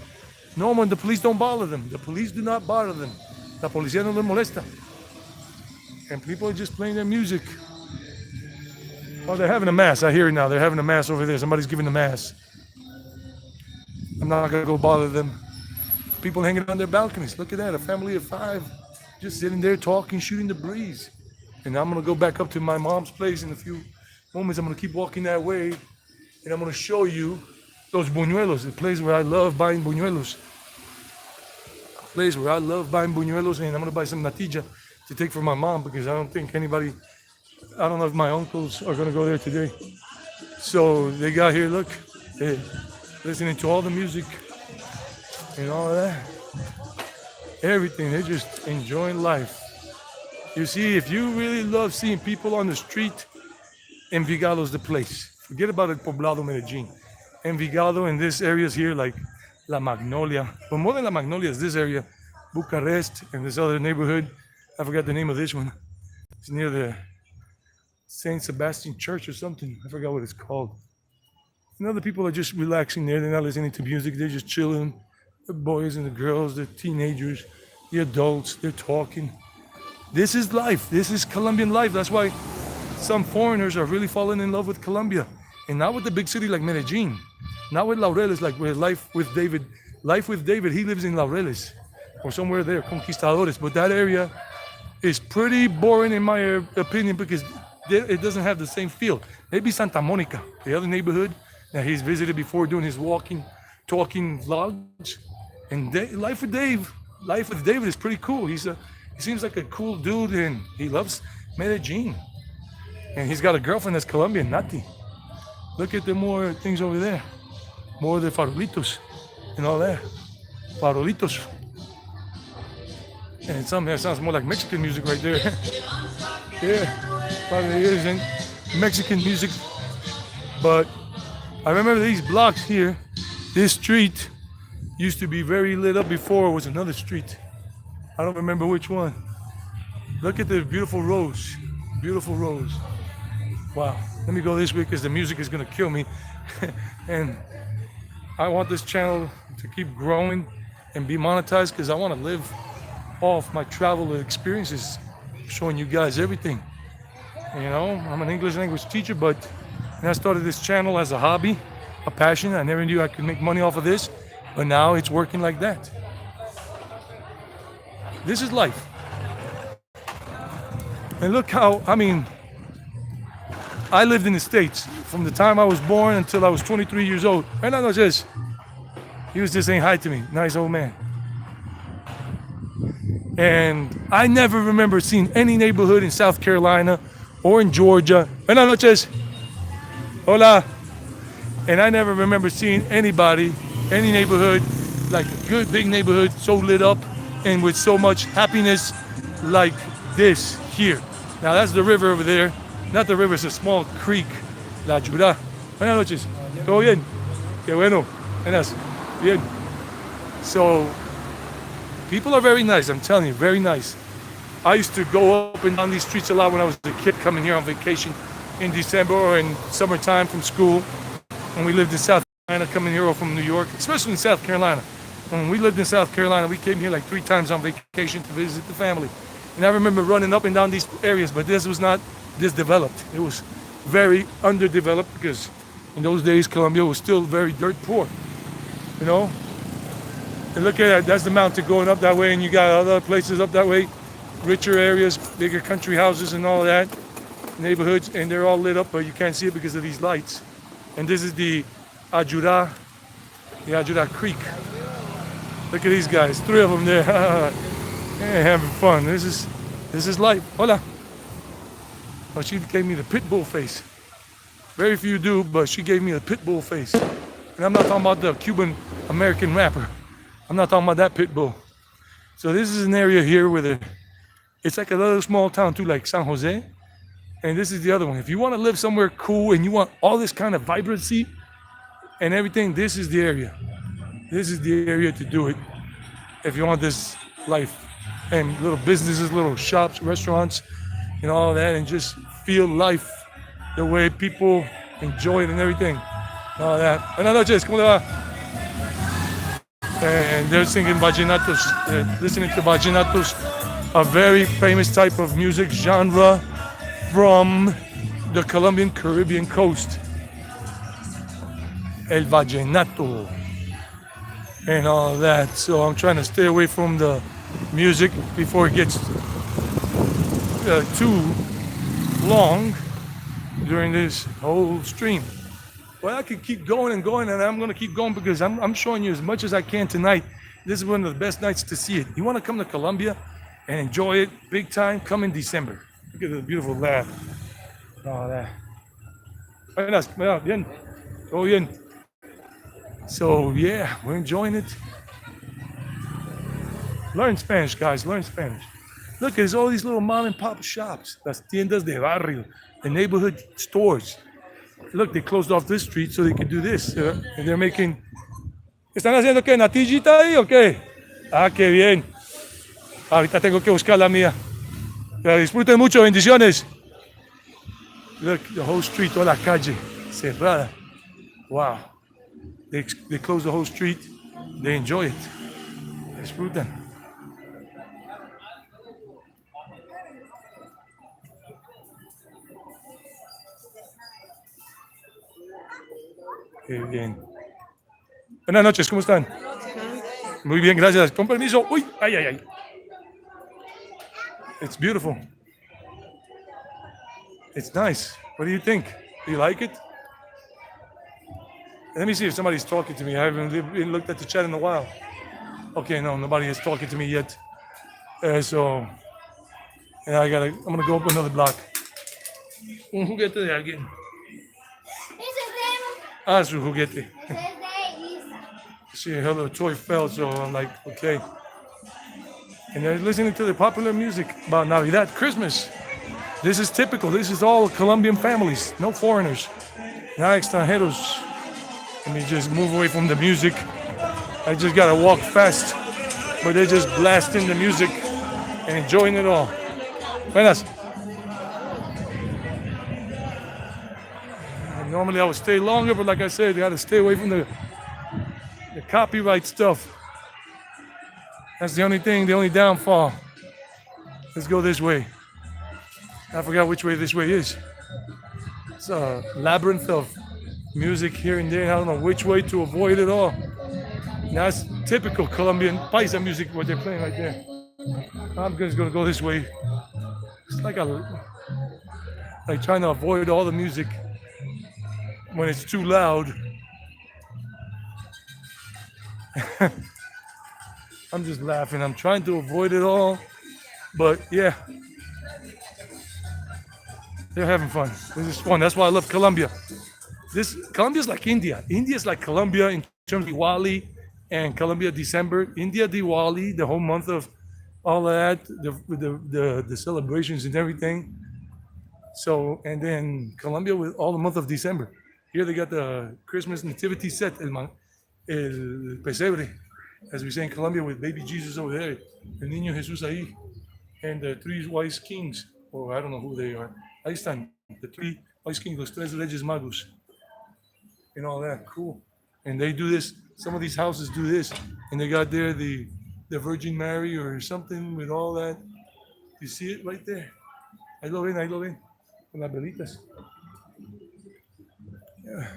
normal and the police don't bother them. The police do not bother them. La policía no les molesta. And people are just playing their music. Oh, they're having a mass. I hear it now. They're having a mass over there. Somebody's giving a mass. I'm not going to go bother them. People hanging on their balconies. Look at that. A family of 5 just sitting there talking, shooting the breeze. And I'm going to go back up to my mom's place in a few moments. I'm going to keep walking that way. And I'm going to show you those buñuelos, the place where I love buying buñuelos. A place where I love buying buñuelos, and I'm going to buy some natilla to take for my mom because I don't know if my uncles are going to go there today. So they got here, look, they're listening to all the music and all of that. Everything, they're just enjoying life. You see, if you really love seeing people on the street, Envigado's the place. Forget about El Poblado, Medellin. Envigado in this areas here like La Magnolia. But more than La Magnolia is this area, Bucharest and this other neighborhood. I forgot the name of this one. It's near the St. Sebastian Church or something. I forgot what it's called. And other people are just relaxing there. They're not listening to music. They're just chilling. The boys and the girls, the teenagers, the adults, they're talking. This is life. This is Colombian life. That's why some foreigners are really falling in love with Colombia. And not with the big city like Medellin. Not with Laureles, like with Life with David. Life with David, he lives in Laureles. Or somewhere there, Conquistadores. But that area is pretty boring in my opinion because it doesn't have the same feel. Maybe Santa Monica, the other neighborhood that he's visited before doing his talking vlogs. And Life with David is pretty cool. He seems like a cool dude and he loves Medellin. And he's got a girlfriend that's Colombian, Nati. Look at the more things over there. More of the farolitos and all that. Farolitos. And something that sounds more like Mexican music right there. Yeah, probably isn't Mexican music. But I remember these blocks here. This street used to be very lit up before. It was another street. I don't remember which one. Look at the beautiful rose. Beautiful rose. Wow. Let me go this way because the music is going to kill me. And I want this channel to keep growing and be monetized because I want to live off my travel experiences, showing you guys everything. You know, I'm an English language teacher, but I started this channel as a hobby, a passion. I never knew I could make money off of this, but now it's working like that. This is life. And look how, I lived in the States from the time I was born until I was 23 years old. And I know just, he was just saying hi to me, nice old man. And I never remember seeing any neighborhood in South Carolina or in Georgia. Buenas noches. Hola. And I never remember seeing anybody, any neighborhood, like a good big neighborhood, so lit up and with so much happiness like this here. Now that's the river over there. Not the river, it's a small creek. La Jura. Buenas noches. ¿Todo bien? Qué bueno. Buenas. Bien. So, people are very nice, I'm telling you, very nice. I used to go up and down these streets a lot when I was a kid, coming here on vacation in December or in summertime from school. When we lived in South Carolina, coming here or from New York, especially in South Carolina. When we lived in South Carolina, we came here like 3 times on vacation to visit the family. And I remember running up and down these areas, but this was not this developed. It was very underdeveloped because in those days, Colombia was still very dirt poor, you know? And look at that, that's the mountain going up that way, and you got other places up that way, richer areas, bigger country houses and all that, neighborhoods, and they're all lit up, but you can't see it because of these lights. And this is the Ajura Creek. Look at these guys, 3 of them there. They're having fun. This is life. Hola. Oh, she gave me the pit bull face. Very few do, but she gave me a pit bull face. And I'm not talking about the Cuban American rapper. I'm not talking about that pit bull. So this is an area here where it's like a little small town too, like San Jose. And this is the other one. If you want to live somewhere cool and you want all this kind of vibrancy and everything, this is the area. This is the area to do it. If you want this life and little businesses, little shops, restaurants, and all that, and just feel life the way people enjoy it and everything. All that. Buenas noches, ¿cómo le va? And they're singing vallenatos, listening to vallenatos, a very famous type of music genre from the Colombian Caribbean coast. El vallenato and all that. So I'm trying to stay away from the music before it gets too long during this whole stream. Well, I could keep going and going, and I'm going to keep going because I'm showing you as much as I can tonight. This is one of the best nights to see it. You want to come to Colombia and enjoy it big time? Come in December. Look at the beautiful laugh. All that. Buenas, bien. Todo bien. So, yeah, we're enjoying it. Learn Spanish, guys. Learn Spanish. Look, there's all these little mom and pop shops. Las tiendas de barrio. The neighborhood stores. Look, they closed off this street so they could do this. And they're making... ¿Están haciendo qué? ¿Natillita ahí o qué? Ah, qué bien. Ahorita tengo que buscar la mía. Pero disfruten mucho. Bendiciones. Look, the whole street, toda la calle, cerrada. Wow. They close the whole street. They enjoy it. Disfrutan. Qué bien. Buenas noches, ¿cómo están? Muy bien, gracias. Con permiso. Uy, ay, ay, ay. It's beautiful. It's nice. What do you think? Do you like it? Let me see if somebody's talking to me. I haven't looked at the chat in a while. Okay, no, nobody is talking to me yet. So, yeah, I'm gonna go up another block. Un juguete de alguien. Ese es de... Ah, su juguete. Ese es de Elisa. See, her little toy fell, so I'm like, okay. And they're listening to the popular music about Navidad, Christmas. This is typical. This is all Colombian families, no foreigners, no extranjeros. Let me just move away from the music. I just gotta walk fast, but they're just blasting the music and enjoying it all. Buenas. And normally I would stay longer, but like I said, you gotta stay away from the copyright stuff. That's the only thing, the only downfall. Let's go this way. I forgot which way this way is. It's a labyrinth of music here and there. I don't know which way to avoid it all. That's typical Colombian paisa music, what they're playing right there. I'm just gonna go this way. It's like trying to avoid all the music when it's too loud. I'm just laughing. I'm trying to avoid it all, but yeah, they're having fun. This is fun. That's why I love Colombia. Colombia's like India. India's like Colombia in terms of Diwali, and Colombia December. India Diwali, the whole month of all of that, the celebrations and everything. So, and then Colombia with all the month of December. Here they got the Christmas nativity set, el pesebre, as we say in Colombia, with baby Jesus over there, el niño Jesús ahí, and the three wise kings, or I don't know who they are. Ahí están, the three wise kings, los tres reyes magos, and all that, cool. And they do this, some of these houses do this, and they got there the Virgin Mary or something with all that. You see it right there. Ahí lo ven, con las velitas. Yeah.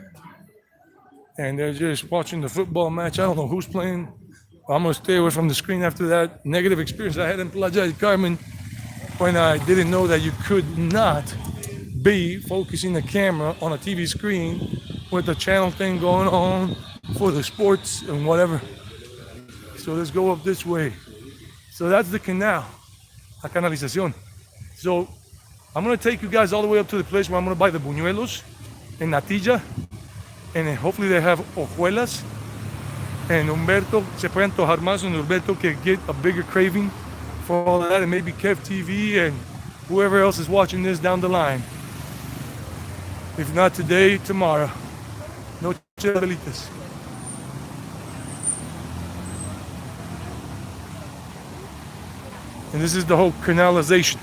And they're just watching the football match. I don't know who's playing. I'm gonna stay away from the screen after that negative experience I had in Playa del Carmen when I didn't know that you could not be focusing the camera on a TV screen with the channel thing going on for the sports and whatever. So let's go up this way. So that's the canal, la canalización. So I'm gonna take you guys all the way up to the place where I'm gonna buy the buñuelos and natilla, and hopefully they have hojuelas. And Humberto, se puede antojar más, and Humberto can get a bigger craving for all of that, and maybe Kev TV and whoever else is watching this down the line. If not today, tomorrow. Noche, Velitas. And this is the whole canalization.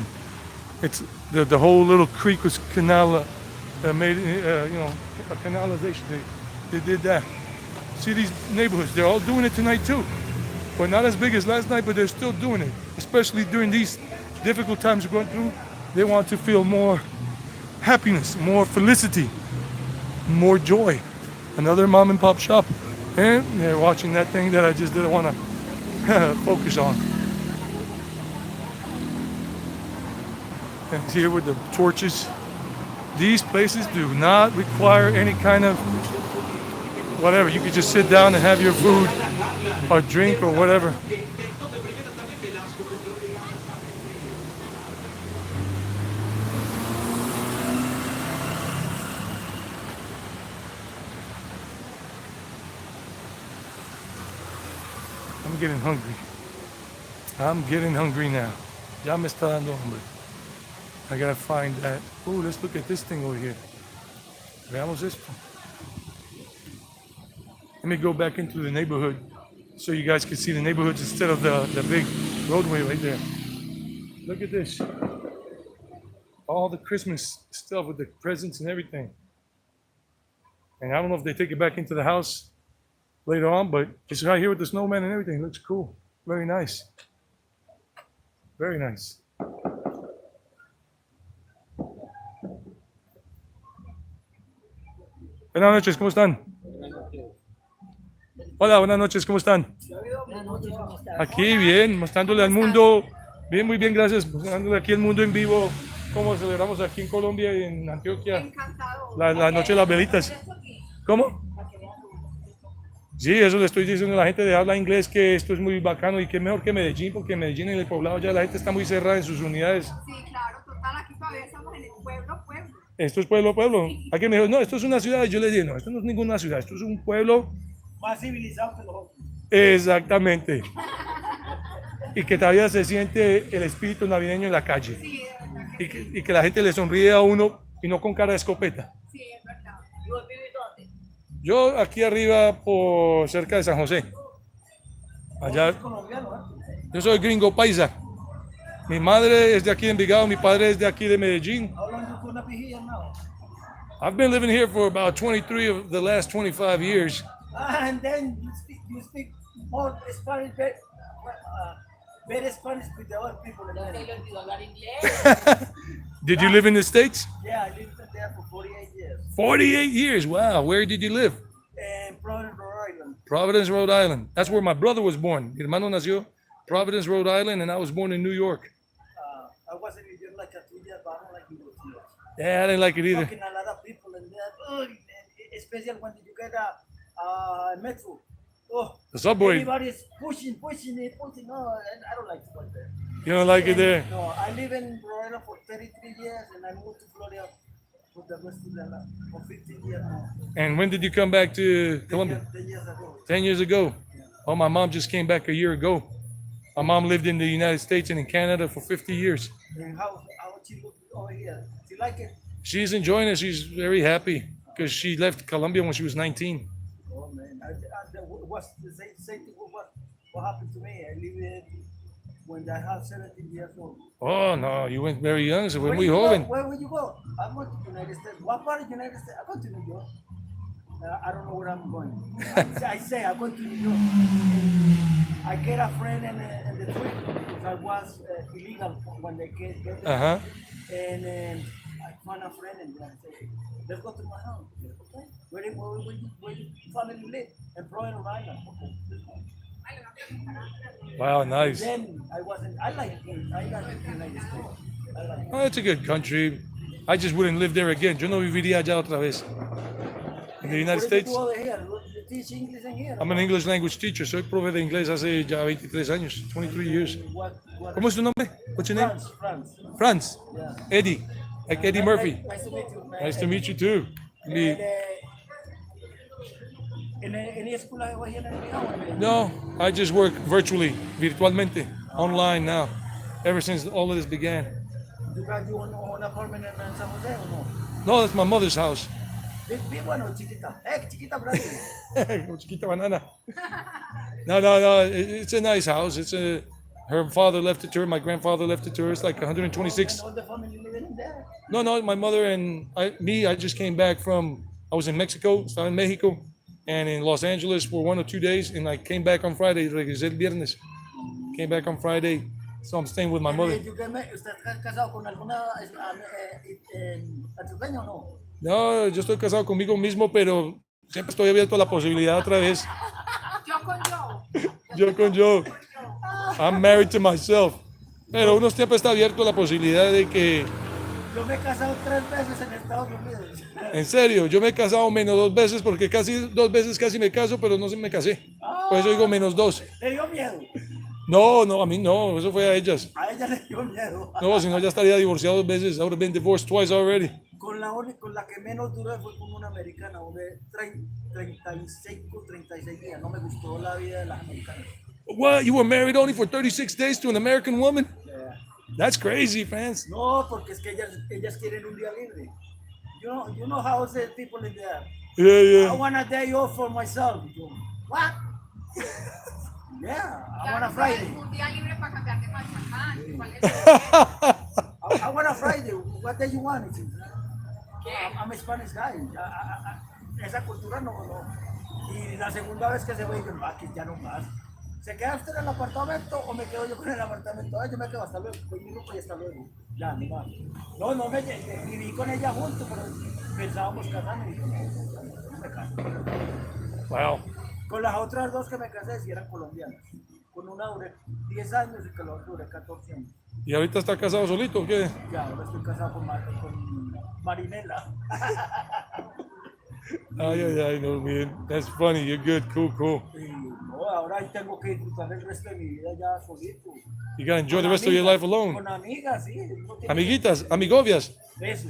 It's the whole little creek was made, a canalization. They did that. See these neighborhoods, they're all doing it tonight too. But not as big as last night, but they're still doing it. Especially during these difficult times we're going through. They want to feel more happiness, more felicity, more joy. Another mom and pop shop. And they're watching that thing that I just didn't want to focus on. And here with the torches. These places do not require any kind of whatever. You could just sit down and have your food or drink or whatever. I'm getting hungry. I'm getting hungry now. Ya me está dando hambre. I gotta find that. Oh, let's look at this thing over here. Veamos esto. Let me go back into the neighborhood so you guys can see the neighborhoods instead of the big roadway right there. Look at this. All the Christmas stuff with the presents and everything. And I don't know if they take it back into the house later on, but it's right here with the snowman and everything. It looks cool. Very nice. Very nice. Buenas noches, ¿cómo están? Hola, buenas noches, ¿cómo están? Aquí bien, mostrándole al mundo, bien, muy bien, gracias, mostrándole aquí al mundo en vivo cómo celebramos aquí en Colombia y en Antioquia la Noche de las Velitas. ¿Cómo? Sí, eso le estoy diciendo a la gente de habla inglés, que esto es muy bacano y que es mejor que Medellín, porque en Medellín, en el poblado, ya la gente está muy cerrada en sus unidades. Sí, claro, total, aquí todavía todavía estamos en el pueblo, pueblo. Esto es pueblo, pueblo. Aquí me dijo, no, esto es una ciudad. Y yo le dije, no, esto no es ninguna ciudad, esto es un pueblo. Más civilizado que los otros. Exactamente. Y que todavía se siente el espíritu navideño en la calle. Sí, es verdad. Y que la gente le sonríe a uno y no con cara de escopeta. Sí, es verdad. ¿Y vos vivís dónde? Yo aquí arriba, por cerca de San José. Allá, Colombiano, ¿eh? yo soy gringo paisa. Mi madre es de aquí de Envigado, mi padre es de aquí de Medellín. Hablando con una pijilla, no. I've been living here for about 23 of the last 25 years. And then you speak more Spanish, better Spanish with the other people. No se le olvidó hablar inglés. Did you live in the States? Yeah, I lived there for 48 years. 48 years, wow. Where did you live? And Providence, Rhode Island. Providence, Rhode Island. That's where my brother was born. Mi hermano nació Providence, Rhode Island, and I was born in New York. I was in New York like a 2 years, but I don't like New York. Yeah, I didn't like it either. Talking a lot of people and that. Oh, especially when you get a metro. Oh, The subway. everybody's pushing. No, and I don't like it like that. You don't like it there? No, I live in Rhode Island for 33 years and I moved to Florida for the rest of the life, for 15 years now. And when did you come back to Colombia? 10 years ago. 10 years ago. Oh, my mom just came back a year ago. My mom lived in the United States and in Canada for 50 years. And how she look over here? She like it? She's enjoying it. She's very happy because she left Colombia when she was 19. Oh man, what's the same thing? What happened to me? I live in when I have 17 years old. Oh, no, you went very young, so when Where we you go? joven. Where would you go? I'm going to the United States. What part of the United States? I'm going to New York. I don't know where I'm going. I say I'm going to New York. I get a friend in the trip because I was illegal when they get there. Uh-huh. And I found a friend and I say, let's go to my house. Okay. Where you family live? In Florida, Rhode Island. Okay. Let's go. Wow, nice. Then I wasn't. I like it. I like the United States. I like it. Oh, it's a good country. I just wouldn't live there again. Yo no viviría allá otra vez. In the United What States, do you do over here? You teach English in here? I'm an English language teacher. Soy profe de inglés hace ya 23 años, 23 years. What? ¿Cómo es tu nombre? What's your name? France. Franz. Yeah. Eddie. Like Eddie Murphy. Nice to meet you. Man. Nice to meet you too. Me. ¿En escuela over here in Envigado? No, I just work virtually, virtualmente, online now, ever since all of this began. You got you un apartment in San Jose o no? No, that's my mother's house. Big one or chiquita? Chiquita, brother. Como chiquita banana. No, it's a nice house. Her father left it to her, my grandfather left it to her. It's like 126. All the family living in there. No, my mother and I just came back I was in Mexico, estaba en México, and in Los Angeles for 1 or 2 days, and I came back on Friday, regresé el viernes. Came back on Friday, so I'm staying with my mother. ¿Usted está casado con alguna antioqueña o no? No, yo estoy casado conmigo mismo, pero siempre estoy abierto a la posibilidad otra vez. Yo con yo. Yo con yo. I'm married to myself. Pero uno siempre está abierto a la posibilidad de que... Yo me he casado 3 veces en Estados Unidos. En serio, yo me he casado menos 2 veces porque casi 2 veces casi me caso, pero no se me casé. Por eso digo menos 2. ¿Le dio miedo? No, a mí no, eso fue a ellas. A ella le dio miedo. No, si no ya estaría divorciado 2 veces. I would have been divorced twice already. Con la que menos duré fue con una americana, de 36 días. No me gustó la vida de las americanas. What? You were married only for 36 days to an American woman? Yeah. That's crazy, fans. No, porque es que ellas quieren un día libre. You know how the people in there. Yeah. I want a day off for myself. What? Yeah, I want a Friday. Un día libre para cambiarte para el ¿Cuál es? I want a Friday. What day you want? ¿Qué? I'm a Spanish guy. Esa cultura no. Y la segunda vez que se ve, yo aquí ya no más. ¿Se queda usted en el apartamento o me quedo yo con el apartamento? Yo me quedo hasta luego. Voy mi grupo y hasta luego. Ya, no más. No viví con ella juntos, pero pensábamos casarnos y dije, no me caso. Wow. Con las otras 2 que me casé, sí eran colombianas. Con una duré 10 años y con la otra duré 14 años. ¿Y ahorita está casado solito o qué? Ya, ahora estoy casado con Marinela. Ay, no, man. That's funny. You're good. Cool. Y no, ahora tengo que disfrutar el resto de mi vida ya solito. You gotta enjoy the Con rest of your life amigas, alone. Con amigas, sí. Uno tiene Amiguitas, amigobias. eso.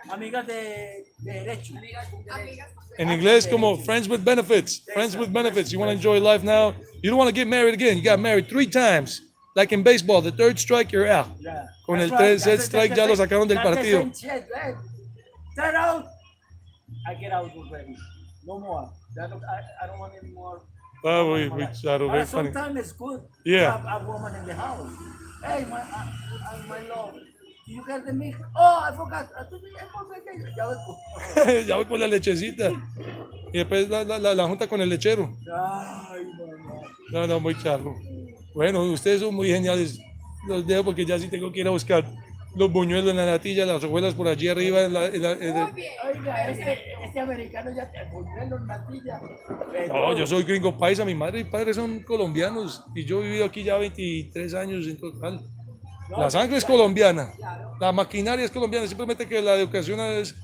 Amigas de derecho. In English, como friends with benefits. Friends with benefits. You want to enjoy life now. You don't want to get married again. You got married 3 times. Like in baseball, the 3rd strike, you're out. Yeah. Con el That's right. tercer strike ya lo sacaron del That's the partido. same shit, right? Turn out. I get out already. No more. I don't want any more. Oh, woman in my we life. shadow, very But funny. sometimes it's good Yeah. to have a woman in the house. Hey, my love, do you get the milk? Oh, I forgot. Ya ves. Ya voy por la lechecita. Y después la junta con el lechero. Ay, mamá. No, muy charro. Bueno, ustedes son muy geniales. Los dejo porque ya sí tengo que ir a buscar los buñuelos en la natilla, las hojuelas por allí arriba. Oiga, este americano ya te volvió en natilla. No, yo soy gringo paisa, mi madre y padre son colombianos y yo he vivido aquí ya 23 años en total. La sangre es colombiana, la maquinaria es colombiana, simplemente que la educación es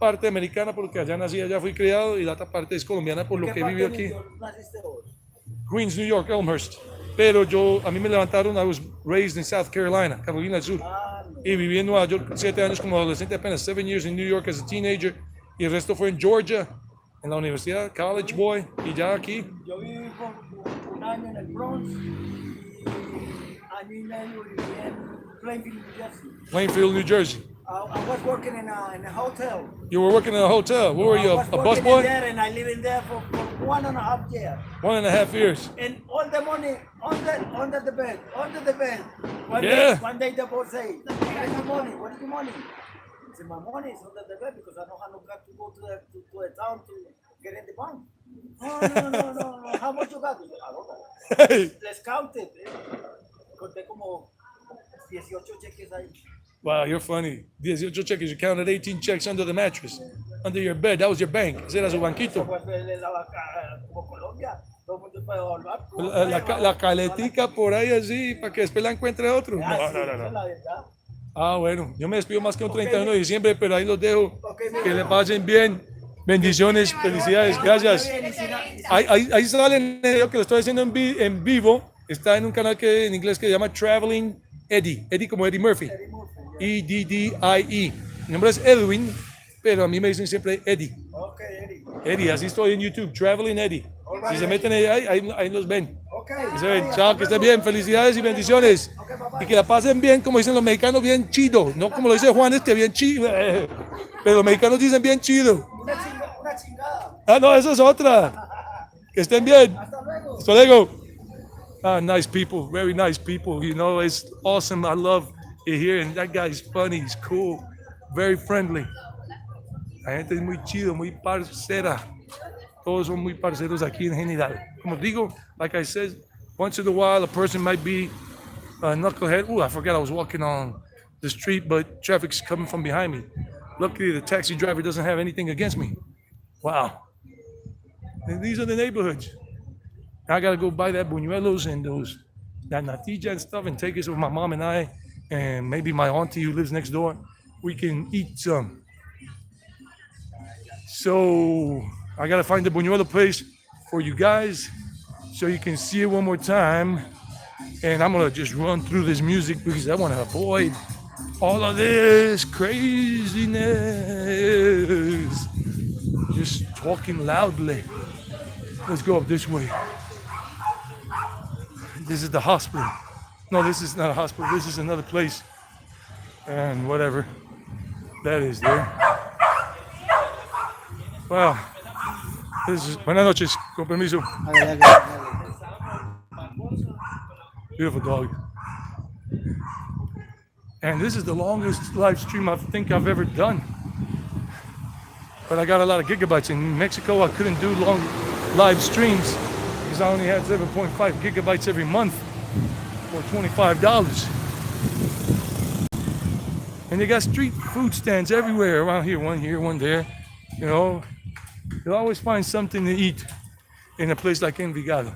parte americana porque allá nací, allá fui criado y la otra parte es colombiana por lo que he vivido aquí. Queens, New York, Elmhurst. Pero a mí me levantaron, I was raised in South Carolina, Carolina del Sur. Y viví en Nueva York 7 años como adolescente, apenas 7 years in New York as a teenager. Y el resto fue en Georgia, en la universidad, college boy, y ya aquí. Yo viví un año en el Bronx y año y medio viví en Plainfield, New Jersey. Plainfield, New Jersey. I was working in a hotel. You were working in a hotel. What were you, a bus boy? There and I lived in there for 1.5 years. 1.5 years. And all the money under the bed. Yeah. One day the boss say, "Where's your money? What is your money?" I said, "My money is under the bed because I don't have no got to go to the town to get in the bank." No. How much you got? I said, "I don't know." Hey. Let's count it. Conté como 18 cheques ahí. Wow, you're funny. 18 cheques. You counted 18 checks under the mattress, under your bed. That was your bank. Ese era su banquito. Como Colombia, todo el mundo puede volver. La caletica por ahí así, para que después la encuentre otro. No. Esa es la verdad. Ah, bueno, yo me despido más que un 31 de diciembre, pero ahí los dejo. Que le pasen bien. Bendiciones, felicidades, gracias. Ahí salen, que lo estoy haciendo en vivo. Está en un canal en inglés que se llama Traveling Eddie. Eddie como Eddie Murphy. Eddie. Mi nombre es Edwin, pero a mí me dicen siempre Eddie. Ok, Eddie. Eddie, así estoy en YouTube, Traveling Eddie. Si se meten ahí los ven. Ok. Y se ven. Chao, que estén bien, felicidades y bendiciones. Y que la pasen bien, como dicen los mexicanos, bien chido. No como lo dice Juan, bien chido. Pero los mexicanos dicen bien chido. Una chingada. Ah, no, esa es otra. Que estén bien. Hasta luego. Hasta luego. Nice people, very nice people. You know, it's awesome. I love it here. And that guy is funny, he's cool, very friendly. La gente es muy chido, muy parcera. Todos son muy parceros aquí en general. Como digo, like I said, once in a while a person might be a knucklehead. I forgot I was walking on the street, but traffic's coming from behind me. Luckily, the taxi driver doesn't have anything against me. Wow. And these are the neighborhoods. I gotta go buy that buñuelos and that natilla and stuff and take it with my mom and I and maybe my auntie who lives next door. We can eat some. So I gotta find the buñuelo place for you guys so you can see it one more time. And I'm gonna just run through this music because I wanna avoid all of this craziness. Just talking loudly. Let's go up this way. This is the hospital. No, this is not a hospital. This is another place. And whatever that is there. Well, this is buenas noches. Con permiso. Beautiful dog. And this is the longest live stream I think I've ever done. But I got a lot of gigabytes. In Mexico, I couldn't do long live streams because I only had 7.5 gigabytes every month for $25. And they got street food stands everywhere around here, one there. You know, you'll always find something to eat in a place like Envigado.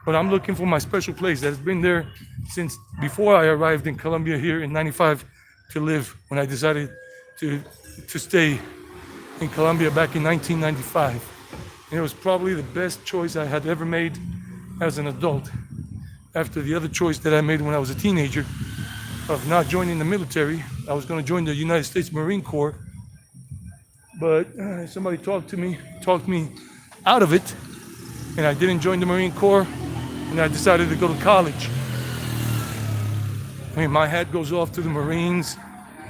But I'm looking for my special place that's been there since before I arrived in Colombia here in '95 to live when I decided to stay in Colombia back in 1995. And it was probably the best choice I had ever made as an adult after the other choice that I made when I was a teenager of not joining the military. I was going to join the United States Marine Corps, but somebody talked me out of it, and I didn't join the Marine Corps, and I decided to go to college. I mean, my hat goes off to the Marines,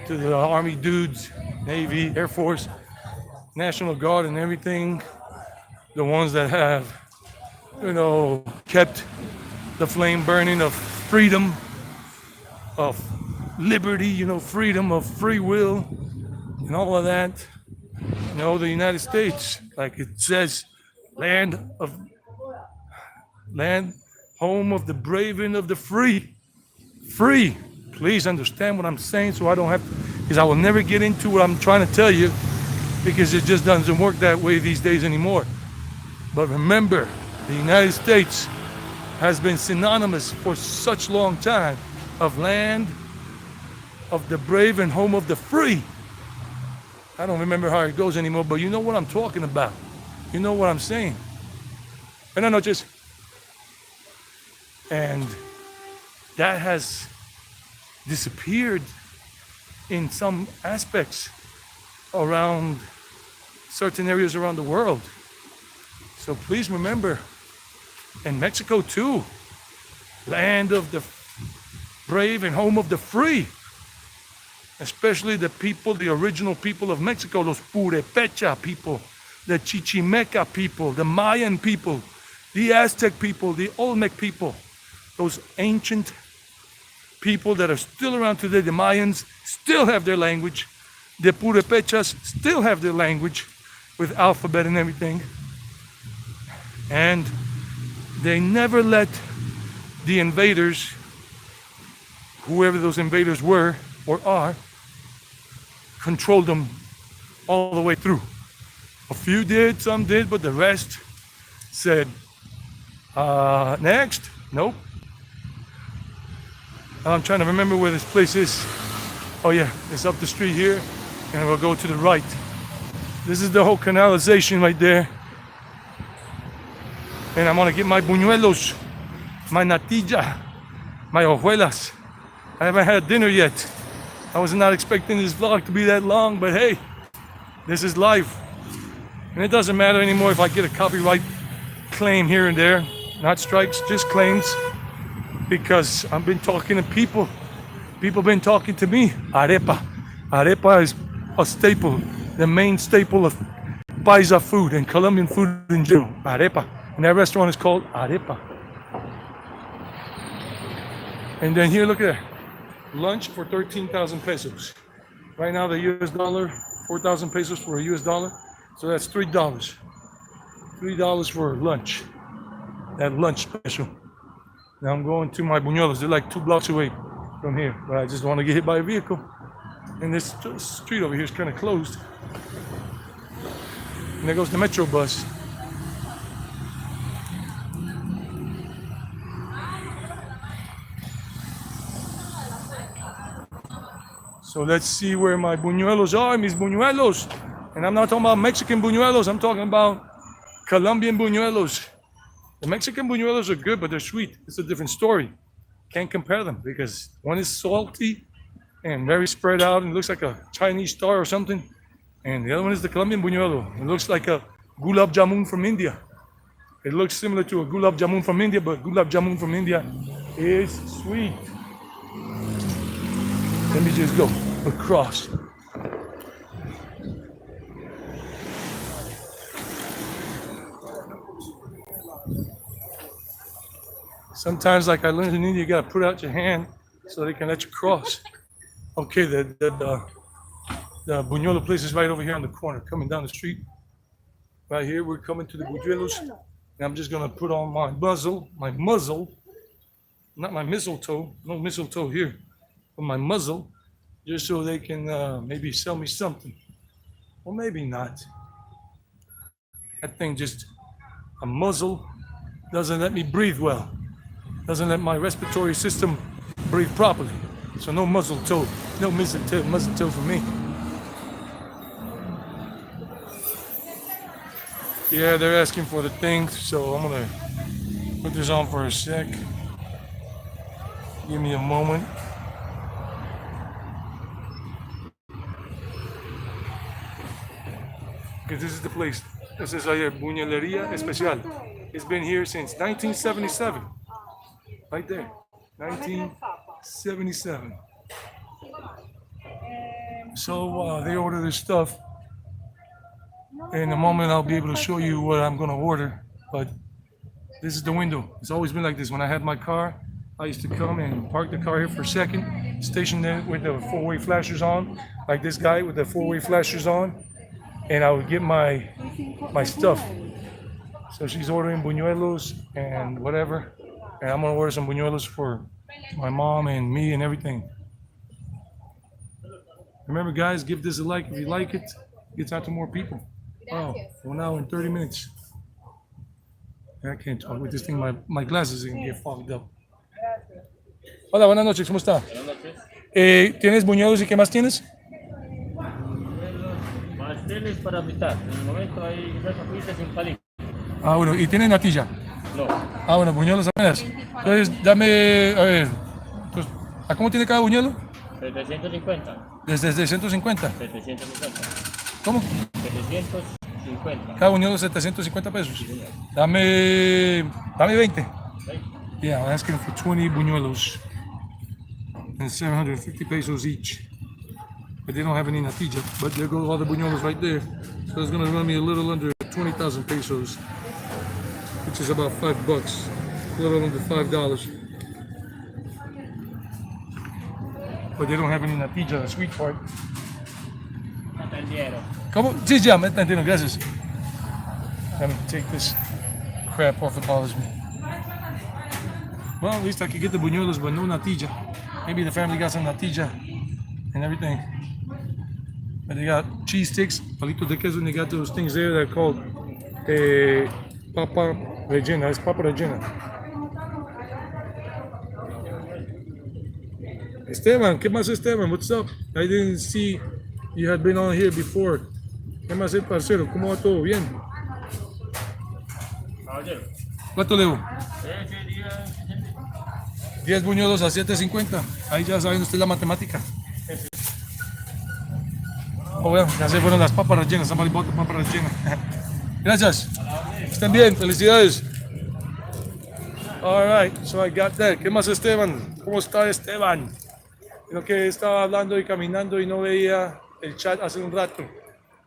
to the Army dudes, Navy, Air Force, National Guard, and everything. The ones that have, kept the flame burning of freedom, of liberty, freedom of free will, and all of that. The United States, like it says, land, home of the brave and of the free. Free. Please understand what I'm saying, so I don't have to, because I will never get into what I'm trying to tell you, because it just doesn't work that way these days anymore. But remember, the United States has been synonymous for such long time of land of the brave and home of the free. I don't remember how it goes anymore, but you know what I'm talking about. You know what I'm saying. Buenas noches. And that has disappeared in some aspects around certain areas around the world. So please remember, and Mexico too, land of the brave and home of the free. Especially the people, the original people of Mexico, los Purepecha people, the Chichimeca people, the Mayan people, the Aztec people, the Olmec people, those ancient people that are still around today. The Mayans still have their language. The Purepechas still have their language with alphabet and everything. And they never let the invaders, whoever those invaders were or are, control them all the way through. A few did, some did, but the rest said, next, nope. I'm trying to remember where this place is. Oh yeah, it's up the street here, and we'll go to the right. This is the whole canalization right there. And I'm gonna get my buñuelos, my natilla, my hojuelas. I haven't had dinner yet. I was not expecting this vlog to be that long, but hey, this is life. And it doesn't matter anymore if I get a copyright claim here and there, not strikes, just claims, because I've been talking to people. People been talking to me. Arepa. Arepa is a staple, the main staple of paisa food and Colombian food in general. Arepa. And that restaurant is called Arepa. And then here, look at that. Lunch for 13,000 pesos. Right now, the US dollar, 4,000 pesos for a US dollar. So that's $3. $3 for lunch. That lunch special. Now I'm going to my buñuelos. They're like 2 blocks away from here. But I just want to get hit by a vehicle. And this street over here is kind of closed. And there goes the metro bus. So let's see where my buñuelos are, mis buñuelos. And I'm not talking about Mexican buñuelos, I'm talking about Colombian buñuelos. The Mexican buñuelos are good, but they're sweet. It's a different story. Can't compare them because one is salty and very spread out and looks like a Chinese star or something. And the other one is the Colombian buñuelo. It looks like a gulab jamun from India. It looks similar to a gulab jamun from India, but gulab jamun from India is sweet. Let me just go across. Sometimes, like I learned in India, you gotta put out your hand so they can let you cross. Okay, the buñuelo place is right over here on the corner, coming down the street. Right here, we're coming to the buñuelos. And I'm just gonna put on my muzzle, not my mistletoe, no mistletoe here. My muzzle, just so they can maybe sell me something, or maybe not. That thing just, a muzzle doesn't let me breathe well, doesn't let my respiratory system breathe properly. So no mistletoe, no mistletoe for me. Yeah, they're asking for the thing, so I'm gonna put this on for a sec. Give me a moment. Because this is the place. This is a Buñuelería Especial. It's been here since 1977. Right there. 1977. So they order this stuff. In a moment, I'll be able to show you what I'm going to order. But this is the window. It's always been like this. When I had my car, I used to come and park the car here for a second, station it with the four-way flashers on, like this guy with the four-way flashers on, and I would get my stuff. So she's ordering buñuelos and whatever, and I'm gonna order some buñuelos for my mom and me and everything. Remember, guys, give this a like if you like it. Gets out to more people. Oh, 1 hour and 30 minutes. I can't talk with this thing. My glasses are gonna get fogged up. Hola, buenas noches, ¿cómo está? Buenas noches. ¿Tienes buñuelos y qué más tienes? Pasteles para mitad. En el momento hay esas papitas sin palito. Ah, bueno, ¿y tienes natilla? No, Ah, bueno, buñuelos apenas. Entonces, dame, a ver, entonces, ¿a cómo tiene cada buñuelo? 750. Desde 750. 750. ¿Cómo? 750. Cada buñuelo 750 pesos. Dame 20. Yeah, I'm asking for 20 buñuelos. And 750 pesos each. But they don't have any natilla. But there go all the buñuelos right there. So it's gonna run me a little under 20,000 pesos, which is about $5. A little under $5. But they don't have any natilla, the sweet part. Atendieron. ¿Cómo? Sí, ya, me entendieron, gracias. Let me take this crap off that bothers me. Well, at least I could get the buñuelos, but no natilla. Maybe the family got some natilla and everything. But they got cheese sticks, palitos de queso, and they got those things there that are called papa rellena. It's papa rellena. Esteban, ¿qué más, Esteban? What's up? I didn't see you had been on here before. ¿Qué más, parcero? ¿Cómo va todo? ¿Bien? Caballero. ¿Cuánto debo? Ese día 10 buñuelos a 7.50. Ahí ya saben ustedes la matemática. Oh, bueno, ya se fueron las papas rellenas. Somebody bought the papas rellenas. Gracias. Estén bien. Felicidades. All right, so I got that. ¿Qué más, Esteban? ¿Cómo está, Esteban? Creo que estaba hablando y caminando y no veía el chat hace un rato.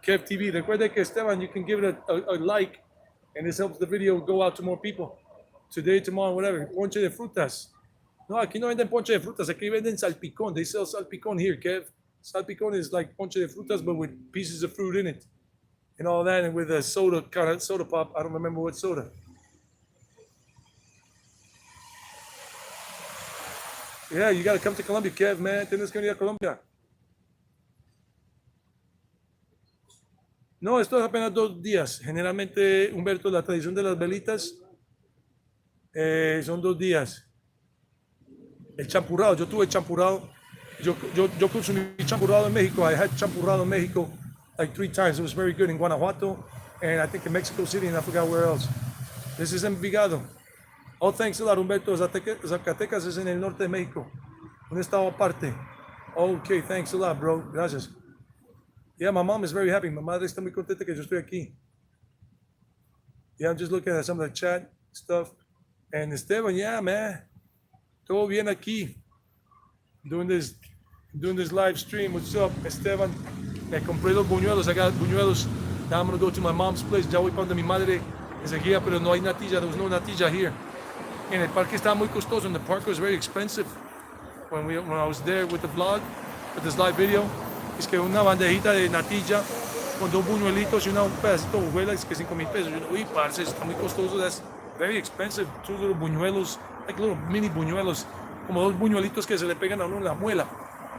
Kev TV. Recuerde que, Esteban, you can give it a like and this helps the video go out to more people. Today, tomorrow, whatever. Ponche de frutas. No, aquí no venden ponche de frutas. Aquí venden salpicón. They sell salpicón here, Kev. Salpicón is like ponche de frutas, but with pieces of fruit in it. And all that, and with a soda, kind of soda pop. I don't remember what soda. Yeah, you gotta come to Colombia, Kev, man. Tienes que venir a Colombia. No, esto es apenas 2 días. Generalmente, Humberto, la tradición de las velitas son 2 días. El champurrado, yo tuve champurrado. Yo consumí champurrado en México. I had champurrado in Mexico like 3 times. It was very good in Guanajuato, and I think in Mexico City, and I forgot where else. This is Envigado. Oh, thanks a lot, Humberto. Zacatecas es en el norte de México. Un estado aparte. Okay, thanks a lot, bro. Gracias. Yeah, my mom is very happy. Mi madre está muy contenta que yo estoy aquí. Yeah, I'm just looking at some of the chat stuff. And Esteban, yeah, man. Todo bien aquí. Doing this live stream. What's up, Esteban? Me compré los buñuelos. I got buñuelos. Now I'm going to go to my mom's place. Ya voy para donde mi madre enseguida, pero no hay natilla. There was no natilla here. And el parque estaba muy costoso. And the park was very expensive. When I was there with the vlog, with this live video, es que una bandejita de natilla con 2 buñuelitos y un pedacito de hojuela es que 5,000 pesos. Yo, uy, parce, está muy costoso. That's very expensive. 2 little buñuelos, like little mini buñuelos, como 2 buñuelitos que se le pegan a uno en la muela.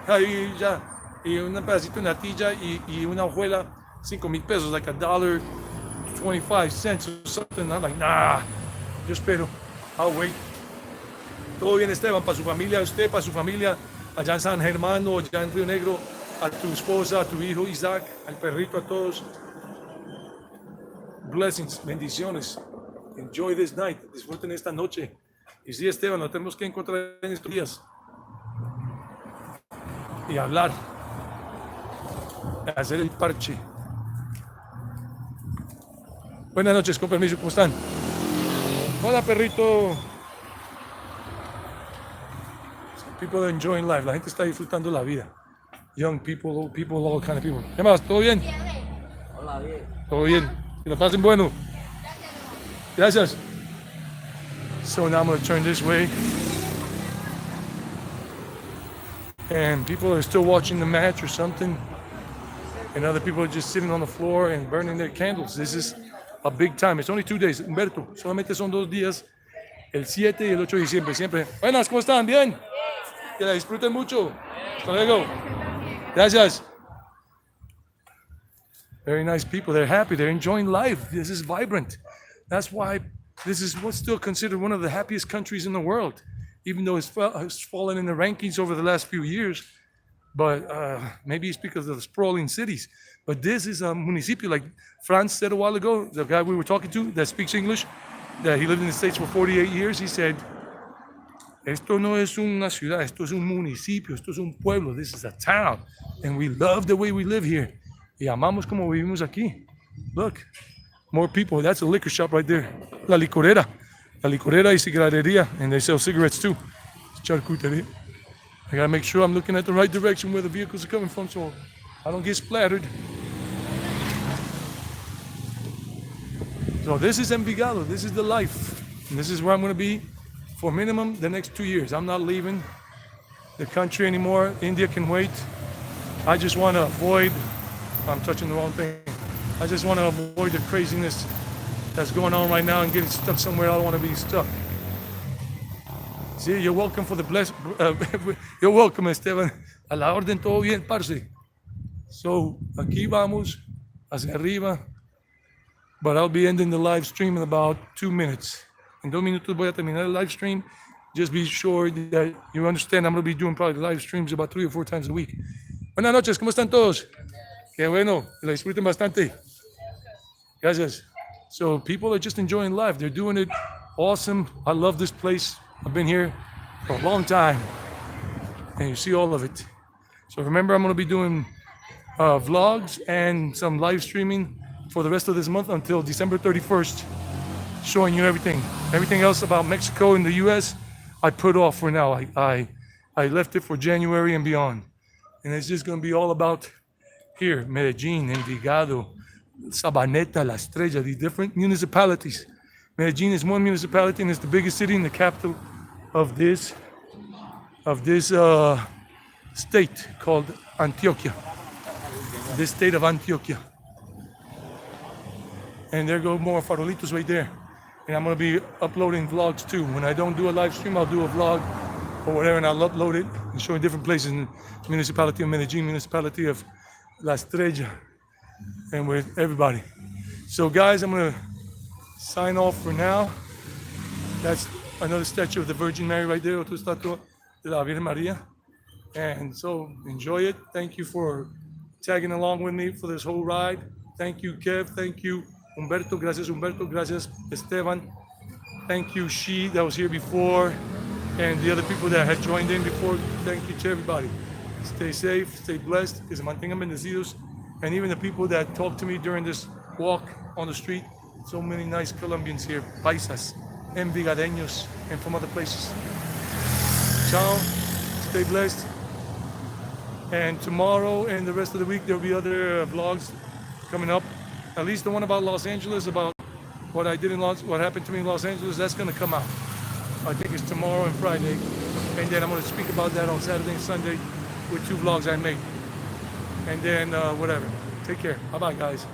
Ahí ya, y un pedacito de natilla y una hojuela, 5,000 pesos, like $1.25 or something. I'm like, nah, yo espero. I'll wait. Todo bien, Esteban, para su familia, usted, para su familia, allá en San Germán o allá en Río Negro, a tu esposa, a tu hijo Isaac, al perrito, a todos. Blessings, bendiciones. Enjoy this night. Disfruten esta noche. Y sí, Esteban, lo tenemos que encontrar en estos días. y hablar, hacer el parche. Buenas noches, con permiso, ¿cómo están? Hola, perrito. People are enjoying life. La gente está disfrutando la vida. Young people, old people, all kind of people. ¿Qué más? ¿Todo bien? Hola, bien. Todo bien. Que lo pasen bueno. Gracias. So now I'm going to turn this way. And people are still watching the match or something. And other people are just sitting on the floor and burning their candles. This is a big time. It's only 2 days. Humberto, solamente son 2 días. El 7 y el 8 de diciembre. Siempre. Buenas, ¿cómo están? ¿Bien? Que la disfruten mucho. Hasta luego. Gracias. Very nice people. They're happy. They're enjoying life. This is vibrant. That's why this is what's still considered one of the happiest countries in the world, even though it's fallen in the rankings over the last few years. But maybe it's because of the sprawling cities. But this is a municipio, like Franz said a while ago, the guy we were talking to that speaks English, that he lived in the States for 48 years. He said, esto no es una ciudad, esto es un municipio, esto es un pueblo, this is a town. And we love the way we live here. Y amamos como vivimos aquí. Look, more people. That's a liquor shop right there. La licorera y cigarrería. And they sell cigarettes too. Charcutería. I gotta make sure I'm looking at the right direction where the vehicles are coming from so I don't get splattered. So this is Envigado. This is the life. And this is where I'm gonna be for minimum the next 2 years. I'm not leaving the country anymore. India can wait. I just want to avoid, I'm touching the wrong thing. I just want to avoid the craziness that's going on right now and getting stuck somewhere I don't want to be stuck. See, you're welcome for the bless. You're welcome, Esteban. A la orden, todo bien, parce. So, aquí vamos, hacia arriba. But I'll be ending the live stream in about 2 minutes. En 2 minutos voy a terminar el live stream. Just be sure that you understand I'm going to be doing probably live streams about 3 or 4 times a week. Buenas noches, ¿cómo están todos? Qué bueno, que la disfruten bastante. Gracias. So people are just enjoying life. They're doing it awesome. I love this place. I've been here for a long time. And you see all of it. So remember, I'm going to be doing vlogs and some live streaming for the rest of this month until December 31st, showing you everything. Everything else about Mexico and the U.S., I put off for now. I left it for January and beyond. And it's just going to be all about here, Medellin, Envigado, Sabaneta, La Estrella, these different municipalities. Medellin is one municipality and it's the biggest city in the capital of this state called Antioquia. This state of Antioquia. And there go more farolitos right there. And I'm going to be uploading vlogs too. When I don't do a live stream, I'll do a vlog or whatever, and I'll upload it and show in different places in the municipality of Medellin, municipality of La Estrella, and with everybody. So guys, I'm going to sign off for now. That's another statue of the Virgin Mary right there, otra estatua de la Virgen María. And so enjoy it. Thank you for tagging along with me for this whole ride. Thank you, Kev. Thank you, Humberto. Gracias, Humberto. Gracias, Esteban. Thank you, She, that was here before, and the other people that had joined in before. Thank you to everybody. Stay safe, stay blessed, que se mantengan bendecidos. And even the people that talked to me during this walk on the street, so many nice Colombians here, paisas, envigadeños, and from other places. Ciao, stay blessed. And tomorrow and the rest of the week, there'll be other vlogs coming up. At least the one about Los Angeles, about what I did in what happened to me in Los Angeles, that's going to come out. I think it's tomorrow and Friday. And then I'm going to speak about that on Saturday and Sunday with 2 vlogs I made. And then whatever. Take care. Bye-bye, guys.